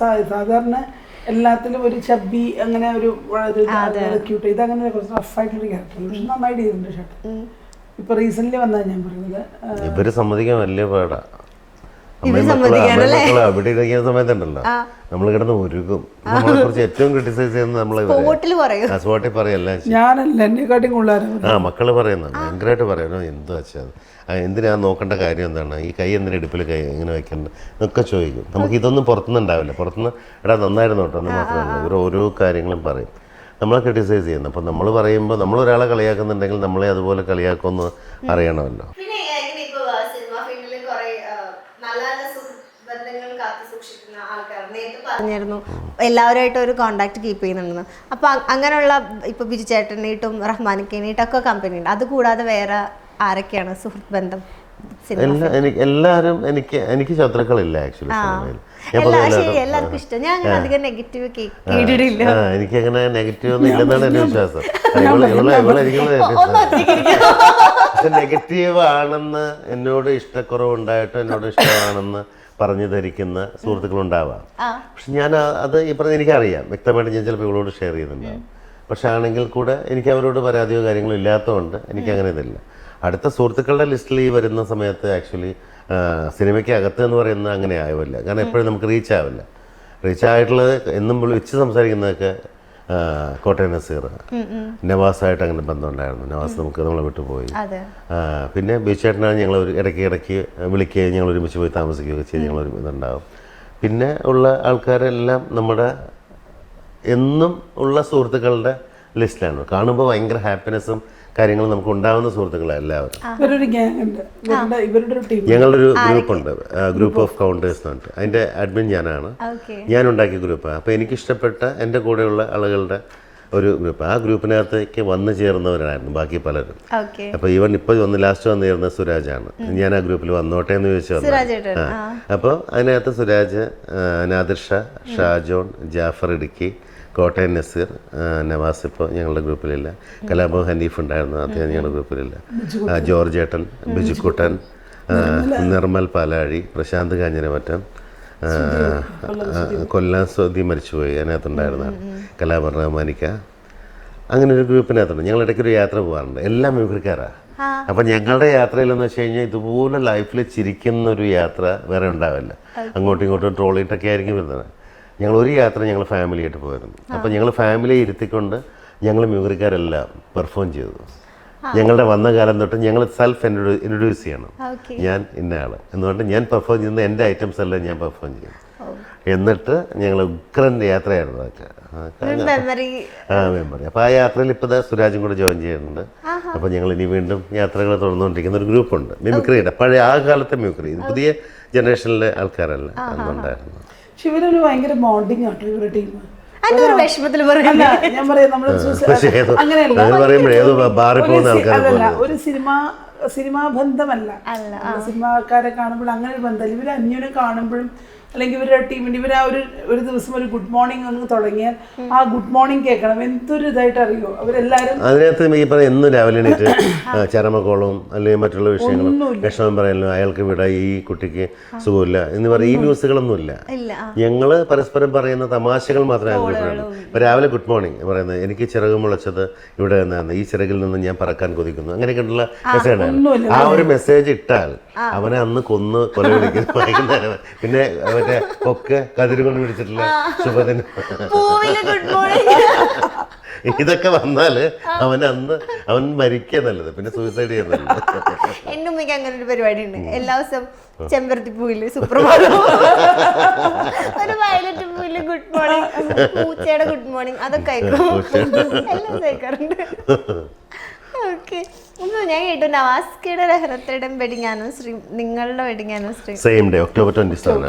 സാധാരണ എല്ലാത്തിലും ഒരു ചബ്ബി അങ്ങനെ ഒരു ക്യൂട്ട്, ഇതങ്ങനെ കുറച്ച് റഫായിട്ടുള്ള ക്യാരക്ടർ, പക്ഷെ നന്നായിട്ട് ചെയ്തിട്ടുണ്ട് ഷാർട്ട്. ഇപ്പൊ റീസെന്റ് വന്നാൽ ഞാൻ പറയുന്നത് ഇവര് സമ്മതിക്കാൻ വലിയ പാടാ. അവിടെ ഇരിക്കുന്ന സമയത്തുണ്ടല്ലോ നമ്മൾ കിടന്ന് ഒരുക്കും. നമ്മളെ കുറിച്ച് ഏറ്റവും ക്രിട്ടിസൈസ് ചെയ്യുന്നത് നമ്മളെ സ്പോട്ടിൽ പറയല്ല, ഞാനല്ല എന്നെക്കാട്ടും കൂടുതൽ മക്കള് പറയുന്നത് ഭയങ്കരമായിട്ട് പറയണോ എന്തോ വെച്ചാൽ എന്തിനാ നോക്കേണ്ട കാര്യം എന്താണ്, ഈ കൈ എന്തിനാ ഇടുപ്പിൽ കൈ ഇങ്ങനെ വെക്കേണ്ടത് എന്നൊക്കെ ചോദിക്കും. നമുക്ക് ഇതൊന്നും പുറത്തുനിന്ന് ഉണ്ടാവില്ല. പുറത്തുനിന്ന് എടാ നന്നായിരുന്നു കേട്ടോ എന്ന് മാത്രമല്ല, ഇവർ ഓരോ കാര്യങ്ങളും പറയും, നമ്മളെ ക്രിട്ടിസൈസ് ചെയ്യുന്നത്. അപ്പം നമ്മൾ പറയുമ്പോൾ നമ്മൾ ഒരാളെ കളിയാക്കുന്നുണ്ടെങ്കിൽ നമ്മളെ അതുപോലെ കളിയാക്കുമെന്ന് അറിയണമല്ലോ. പറഞ്ഞിരുന്നു എല്ലാവരുമായിട്ട് ഒരു കോണ്ടാക്ട് കീപ്പ് ചെയ്യുന്നുണ്ടെന്ന്. അപ്പൊ അങ്ങനെയുള്ള ഇപ്പൊ ബിജു ചേട്ടനായിട്ടും റഹ്മാനിക്കാനായിട്ടൊക്കെ കമ്പനി ഉണ്ട്. അതുകൂടാതെ വേറെ ആരൊക്കെയാണ് സുഹൃത്ത് ബന്ധം? എല്ലാവരും എനിക്ക് ശത്രുക്കളില്ല ആക്ച്വലി സിനിമയിൽ. എല്ലാവർക്കും ഇഷ്ടം. ഞാൻ അധികം നെഗറ്റീവ് കേട്ടിട്ടില്ല. എനിക്കങ്ങനെ നെഗറ്റീവ് ഒന്നും ഇല്ലെന്നാണ് എന്റെ വിശ്വാസം. പക്ഷെ നെഗറ്റീവ് ആണെന്ന് എന്നോട് ഇഷ്ടക്കുറവുണ്ടായിട്ട് എന്നോട് ഇഷ്ടമാണെന്ന് പറഞ്ഞു ധരിക്കുന്ന സുഹൃത്തുക്കളുണ്ടാവാം. പക്ഷെ ഞാൻ അത് ഈ പറഞ്ഞ എനിക്കറിയാം വ്യക്തമായിട്ട്, ഞാൻ ചിലപ്പോൾ ഇവളോട് ഷെയർ ചെയ്യുന്നുണ്ടാവും. പക്ഷെ ആണെങ്കിൽ കൂടെ എനിക്ക് അവരോട് പരാതിയോ കാര്യങ്ങളോ ഇല്ലാത്തതുകൊണ്ട് എനിക്കങ്ങനെ ഇതില്ല. അടുത്ത സുഹൃത്തുക്കളുടെ ലിസ്റ്റിൽ ഈ വരുന്ന സമയത്ത് ആക്ച്വലി സിനിമയ്ക്ക് അകത്ത് എന്ന് പറയുന്നത് അങ്ങനെ ആവില്ല. കാരണം എപ്പോഴും നമുക്ക് റീച്ച് ആവില്ല. റീച്ച് ആയിട്ടുള്ളത് എന്നും വിളിച്ച് സംസാരിക്കുന്നതൊക്കെ കോട്ടയം നസീർ, നവാസായിട്ട് അങ്ങനെ ബന്ധമുണ്ടായിരുന്നു. നവാസ് നമ്മളെ വിട്ടുപോയി. പിന്നെ ബീച്ചേട്ടനാണ് ഞങ്ങൾ ഇടയ്ക്ക് വിളിക്കുകയും ഞങ്ങൾ ഒരുമിച്ച് പോയി താമസിക്കുകയൊക്കെ ചെയ്ത് ഞങ്ങൾ ഒരു ഇതുണ്ടാവും. പിന്നെ ഉള്ള ആൾക്കാരെല്ലാം നമ്മുടെ എന്നും ഉള്ള സുഹൃത്തുക്കളുടെ ലിസ്റ്റിലാണ്. കാണുമ്പോൾ ഭയങ്കര ഹാപ്പിനെസ്സും കാര്യങ്ങളും നമുക്ക് ഉണ്ടാവുന്ന സുഹൃത്തുക്കളാണ് എല്ലാവരും. ഞങ്ങളുടെ ഒരു ഗ്രൂപ്പുണ്ട്, ഗ്രൂപ്പ് ഓഫ് കൗണ്ടേഴ്സ് എന്ന് പറഞ്ഞിട്ട്. അതിൻ്റെ അഡ്മിൻ ഞാനാണ്, ഞാൻ ഉണ്ടാക്കിയ ഗ്രൂപ്പാണ്. അപ്പോൾ എനിക്കിഷ്ടപ്പെട്ട എൻ്റെ കൂടെയുള്ള ആളുകളുടെ ഒരു ഗ്രൂപ്പ്. ആ ഗ്രൂപ്പിനകത്തേക്ക് വന്നു ചേർന്നവരായിരുന്നു ബാക്കി പലരും. അപ്പോൾ ഈവൻ ഇപ്പോൾ ലാസ്റ്റ് വന്നു ചേർന്ന സുരാജാണ്. ഞാൻ ആ ഗ്രൂപ്പിൽ വന്നോട്ടെ എന്ന് ചോദിച്ചു വന്നു. അപ്പോൾ അതിനകത്ത് സുരാജ്, നാദിർ ഷാ, ഷാജോൺ, ജാഫർ ഇടുക്കി, കോട്ടയം നസീർ, നവാസ് ഇപ്പോൾ ഞങ്ങളുടെ ഗ്രൂപ്പിലില്ല. കലാഭവൻ ഹനീഫ് ഉണ്ടായിരുന്നു, അദ്ദേഹം ഞങ്ങളുടെ ഗ്രൂപ്പിലില്ല. ജോർജ് ഏട്ടൻ, ബിജുക്കുട്ടൻ, നിർമ്മൽ പാലാഴി, പ്രശാന്ത് കാഞ്ഞിരമറ്റം, കൊല്ലം സ്വതി മരിച്ചുപോയി അതിനകത്തുണ്ടായിരുന്നതാണ്, കലാഭവൻ റഹ്മാനിക്ക, അങ്ങനെ ഒരു ഗ്രൂപ്പിനകത്തുണ്ട്. ഞങ്ങൾ ഇടയ്ക്കൊരു യാത്ര പോകാറുണ്ട്. എല്ലാം മ്യൂസിക്കാരാണ്. അപ്പം ഞങ്ങളുടെ യാത്രയിലെന്ന് വെച്ച് കഴിഞ്ഞാൽ ഇതുപോലെ ലൈഫിൽ ചിരിക്കുന്ന ഒരു യാത്ര വേറെ ഉണ്ടാവില്ല. അങ്ങോട്ടും ഇങ്ങോട്ടും ട്രോളിയിട്ടൊക്കെ ആയിരിക്കും വരുന്നത്. ഞങ്ങൾ ഒരു യാത്ര ഞങ്ങൾ ഫാമിലിയായിട്ട് പോയിരുന്നു. അപ്പോൾ ഞങ്ങൾ ഫാമിലിയെ ഇരുത്തിക്കൊണ്ട് ഞങ്ങൾ മ്യൂസിക്കാരെല്ലാം പെർഫോം ചെയ്തു. ഞങ്ങളുടെ വന്ന കാലം തൊട്ട് ഞങ്ങൾ സെൽഫ് ഇൻട്രൊഡ്യൂസ് ചെയ്യണം, ഞാൻ ഇന്നയാൾ എന്നുകൊണ്ട് ഞാൻ പെർഫോം ചെയ്യുന്ന എൻ്റെ ഐറ്റംസ് എല്ലാം ഞാൻ പെർഫോം ചെയ്യും. എന്നിട്ട് ഞങ്ങൾ ഉഗ്രൻ യാത്രയായിരുന്നു അതൊക്കെ. മെമ്മറി. അപ്പോൾ ആ യാത്രയിൽ ഇപ്പോൾ സുരാജും കൂടെ ജോയിൻ ചെയ്യുന്നുണ്ട്. അപ്പോൾ ഞങ്ങൾ ഇനി വീണ്ടും യാത്രകൾ തുടർന്നുകൊണ്ടിരിക്കുന്ന ഒരു ഗ്രൂപ്പുണ്ട്, മിമിക്രിയുടെ. പഴയ ആ കാലത്തെ മിമിക്രി, ഇത് പുതിയ ജനറേഷനിലെ ആൾക്കാരല്ല അതുണ്ടായിരുന്നു. ഇവരൊരു ഭയങ്കര ബോണ്ടിങ് ആട്ടോ ഇവരുടെ ടീം. ഞാൻ പറയാം, നമ്മള് അങ്ങനെയല്ല, ഒരു സിനിമാ ബന്ധമല്ല. സിനിമാക്കാരെ കാണുമ്പോൾ അങ്ങനെ ഒരു ബന്ധമല്ല. ഇവർ അന്യോന്യം കാണുമ്പോഴും അല്ലെങ്കിൽ ഇവരുടെ ടീമിൻ്റെ ഇവർ ആ ഒരു ദിവസം ഒരു ഗുഡ് മോർണിംഗ് ഒന്ന് തുടങ്ങിയാൽ ആ ഗുഡ് മോർണിംഗ് കേൾക്കണം. എന്തൊരു ഇതായിട്ട് അറിയോ അവരെല്ലാവരും. അതിനകത്ത് ഈ പറയാം എന്നും രാവിലെ എണീറ്റ് ചരമക്കോളവും അല്ലെങ്കിൽ മറ്റുള്ള വിഷയങ്ങളും വിഷമം പറയാനല്ലോ, അയാൾക്ക് വിട, ഈ കുട്ടിക്ക് സുഖമില്ല എന്ന് പറയും. ഈ ന്യൂസുകളൊന്നുമില്ല. ഞങ്ങൾ പരസ്പരം പറയുന്ന തമാശകൾ മാത്രമേ ആഗ്രഹിക്കുള്ളൂ. ഇപ്പം രാവിലെ ഗുഡ് മോർണിംഗ് പറയുന്നത്, എനിക്ക് ചിറക് മുളച്ചത് ഇവിടെ നിന്നാണ്, ഈ ചിറകിൽ നിന്ന് ഞാൻ പറക്കാൻ കൊതിക്കുന്നു, അങ്ങനെയൊക്കെയുള്ള മെസ്സേജ് ഉണ്ടായിരുന്നു. ആ ഒരു മെസ്സേജ് ഇട്ടാൽ അവനെ അന്ന് കൊല വിളിക്കുന്നു വൈകുന്നേരം. പിന്നെ മറ്റേ ഒക്കെ കതിര് കൊണ്ട് പിടിച്ചിട്ടില്ല ശുഭദിനം, ഇതൊക്കെ വന്നാല് അവൻ മരിക്കുക നല്ലത്, പിന്നെ സൂയിസൈഡ് ചെയ്യുന്നത്. എന്റെ ഉമ്മയ്ക്ക് അങ്ങനെ ഒരു പരിപാടി ഉണ്ട്. എല്ലാ ദിവസവും ചെമ്പരത്തി പൂവില് സുപ്രഭാതം, ഒരു വയലറ്റ് പൂവില് ഗുഡ് മോർണിംഗ്, പൂച്ചയുടെ ഗുഡ് മോർണിംഗ്, അതൊക്കെ അയക്കും, എല്ലാം അയക്കാറുണ്ട്. ഓക്കെ. അപ്പോൾ ഞാൻ കേട്ടു നവാസ്കയുടെ രഹനത്തയുടെയും വെഡിങ് ആനിവേഴ്സറി നിങ്ങളുടെ wedding anniversary same day October 27 ആണ്.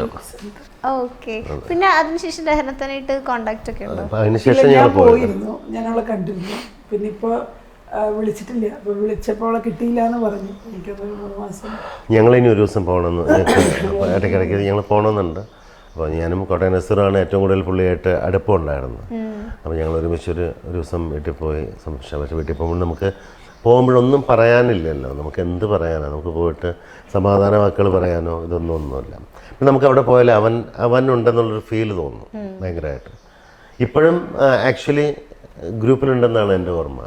ഓക്കെ. പിന്നെ അതിനുശേഷം രഹനത്തനായിട്ട് കോണ്ടാക്ട് ഒക്കെ ഉണ്ടോ? അപ്പോൾ അതിനുശേഷം ഞാൻ ഞങ്ങൾ പോയി. പോയിരുന്നു, ഞാൻ അവളെ കണ്ടിരുന്നു. പിന്നെ ഇപ്പോൾ വിളിച്ചിട്ടില്ല. അപ്പോൾ വിളിച്ചപ്പോൾ അവളെ കിട്ടിയില്ല എന്ന് പറഞ്ഞു. എനിക്കത് 3 മാസം. ഞങ്ങളിനി ഒരു ദിവസം പോകണമെന്ന് അപ്പോൾ ഇടയ്ക്കിടയ്ക്ക് ഞങ്ങൾ പോകണമെന്നുണ്ട്. അപ്പോൾ ഞാനും കോട്ടയം നസീറാണ് ഏറ്റവും കൂടുതൽ പുള്ളിയായിട്ട് അടുപ്പമുണ്ടായിരുന്നത്. അപ്പോൾ ഞങ്ങൾ ഒരുമിച്ച് ഒരു ദിവസം വീട്ടിൽ പോയി പക്ഷേ വീട്ടിൽ പോകുമ്പോൾ നമുക്ക് പോകുമ്പോഴൊന്നും പറയാനില്ലല്ലോ. നമുക്ക് എന്ത് പറയാനാണ്? നമുക്ക് പോയിട്ട് സമാധാന വാക്കുകൾ പറയാനോ ഒന്നുമില്ല. പിന്നെ നമുക്ക് അവിടെ പോയാൽ അവൻ ഉണ്ടെന്നുള്ളൊരു ഫീൽ തോന്നും ഭയങ്കരമായിട്ട്. ഇപ്പോഴും ആക്ച്വലി ഗ്രൂപ്പിലുണ്ടെന്നാണ് എൻ്റെ ഓർമ്മ.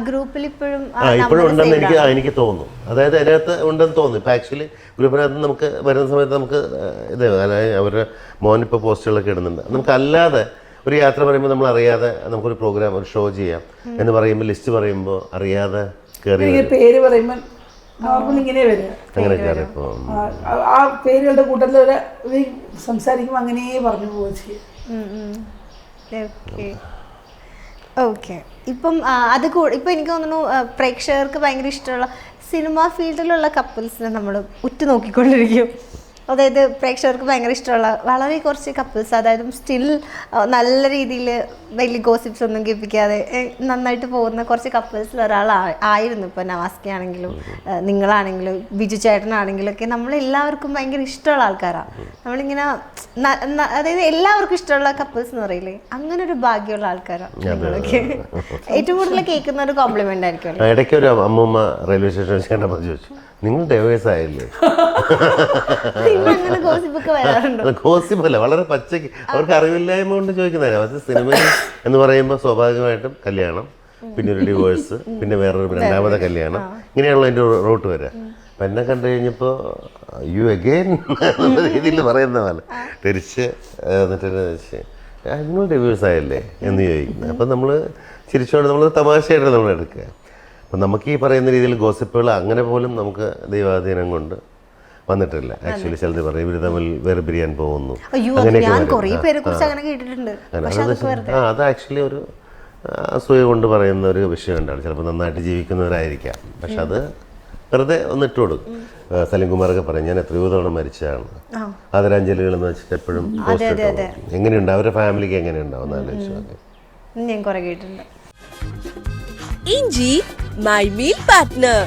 ഗ്രൂപ്പിൽ ഇപ്പോഴും ഇപ്പോഴും ഉണ്ടെന്ന് എനിക്ക് തോന്നുന്നു. അതായത് അതിനകത്ത് ഉണ്ടെന്ന് തോന്നുന്നു. ഇപ്പോൾ ആക്ച്വലി ഗ്രൂപ്പിനകത്ത് നമുക്ക് വരുന്ന സമയത്ത് നമുക്ക് ഇത് അതായത് അവരുടെ മോനിപ്പോൾ പോസ്റ്റുകളൊക്കെ ഇടുന്നുണ്ട്. നമുക്കല്ലാതെ ഒരു യാത്ര പറയുമ്പോൾ നമ്മൾ അറിയാതെ നമുക്കൊരു പ്രോഗ്രാം ഒരു ഷോ ചെയ്യാം എന്ന് പറയുമ്പോൾ ലിസ്റ്റ് പറയുമ്പോൾ അറിയാതെ കയറി പേര് പറയുമ്പോൾ നോർമൽ ഇങ്ങനെ വരിക. അങ്ങനെ കയറിപ്പോൾ ആ പേരുകളുടെ കൂട്ടത്തിൽ സംസാരിക്കുമ്പോൾ അങ്ങനെ പറഞ്ഞു പോവുക ചെയ്യും. ഓക്കെ. ഇപ്പം ഇപ്പം എനിക്ക് തോന്നുന്നു പ്രേക്ഷകർക്ക് ഭയങ്കര ഇഷ്ടമുള്ള സിനിമ ഫീൽഡിലുള്ള കപ്പിൾസിനെ നമ്മൾ ഉറ്റുനോക്കിക്കൊണ്ടിരിക്കും. അതായത് പ്രേക്ഷകർക്ക് ഭയങ്കര ഇഷ്ടമുള്ള വളരെ കുറച്ച് കപ്പിൾസ്, അതായത് സ്റ്റിൽ നല്ല രീതിയിൽ വലിയ ഗോസിപ്സ് ഒന്നും കേൾപ്പിക്കാതെ നന്നായിട്ട് പോകുന്ന കുറച്ച് കപ്പിൾസിൽ ഒരാളായിരുന്നു ഇപ്പോൾ നവാസ്കി ആണെങ്കിലും നിങ്ങളാണെങ്കിലും ബിജു ചേട്ടനാണെങ്കിലും ഒക്കെ നമ്മളെല്ലാവർക്കും ഭയങ്കര ഇഷ്ടമുള്ള ആൾക്കാരാണ്. നമ്മളിങ്ങനെ അതായത് എല്ലാവർക്കും ഇഷ്ടമുള്ള കപ്പിൾസ് എന്ന് പറയില്ലേ, അങ്ങനെ ഒരു ഭാഗ്യമുള്ള ആൾക്കാരാണ് നിങ്ങളൊക്കെ. ഏറ്റവും കൂടുതൽ കേൾക്കുന്ന ഒരു കോംപ്ലിമെന്റ് ആയിരിക്കും. ഇടയ്ക്ക് ഒരു അമ്മൂമ്മ റെയിൽവേ സ്റ്റേഷനിൽ ചേട്ടപ്പോൾ ചോദിച്ചു, നിങ്ങൾ ഡൈവേഴ്സ് ആയില്ലേ? ഗോസിപ്പല്ല, വളരെ പച്ചയ്ക്ക് അവർക്ക് അറിവില്ലായ്മ കൊണ്ട് ചോദിക്കുന്നതല്ല. പക്ഷേ സിനിമയിൽ എന്ന് പറയുമ്പോൾ സ്വാഭാവികമായിട്ടും കല്യാണം, പിന്നെ ഒരു ഡിവോഴ്സ്, പിന്നെ വേറൊരു രണ്ടാമത്തെ കല്യാണം, ഇങ്ങനെയാണല്ലോ അതിൻ്റെ റൂട്ട് വരിക. അപ്പം എന്നെ കണ്ടു കഴിഞ്ഞപ്പോൾ യു അഗെയിൻ എന്ന രീതിയിൽ പറയുന്ന പോലെ തിരിച്ച് എന്നിട്ട് നിങ്ങൾ ഡിവോഴ്സ് ആയല്ലേ എന്ന് ചോദിക്കുന്നത്. അപ്പം നമ്മൾ ചിരിച്ചോണ്ട് നമ്മൾ തമാശയായിട്ട് നമ്മൾ എടുക്കുക. അപ്പം നമുക്ക് ഈ പറയുന്ന രീതിയിൽ ഗോസിപ്പുകൾ അങ്ങനെ പോലും നമുക്ക് ദൈവാധീനം കൊണ്ട് വന്നിട്ടില്ല. ആക്ച്വലി ചിലത് പറയും ഇവർ തമ്മിൽ വേർപിരിയാൻ പോകുന്നു, അത് ആക്ച്വലി ഒരു അസൂയ കൊണ്ട് പറയുന്ന ഒരു വിഷയം ഉണ്ടാവും. ചിലപ്പോൾ നന്നായിട്ട് ജീവിക്കുന്നവരായിരിക്കാം, പക്ഷെ അത് വെറുതെ ഒന്നിട്ട് കൊടുക്കും. സലീം കുമാറൊക്കെ പറയും ഞാൻ എത്രയോ തവണ മരിച്ചതാണ്, ആദരാഞ്ജലികൾ എന്ന് വെച്ചിട്ട് എപ്പോഴും എങ്ങനെയുണ്ട് അവരുടെ ഫാമിലിക്ക് എങ്ങനെയുണ്ടാവും ആലോചിച്ചു. ഞാൻ കുറെ കേട്ടിട്ടുണ്ട്. ഇഞ്ചി മൈ മീൽ പാർട്ട്ണർ.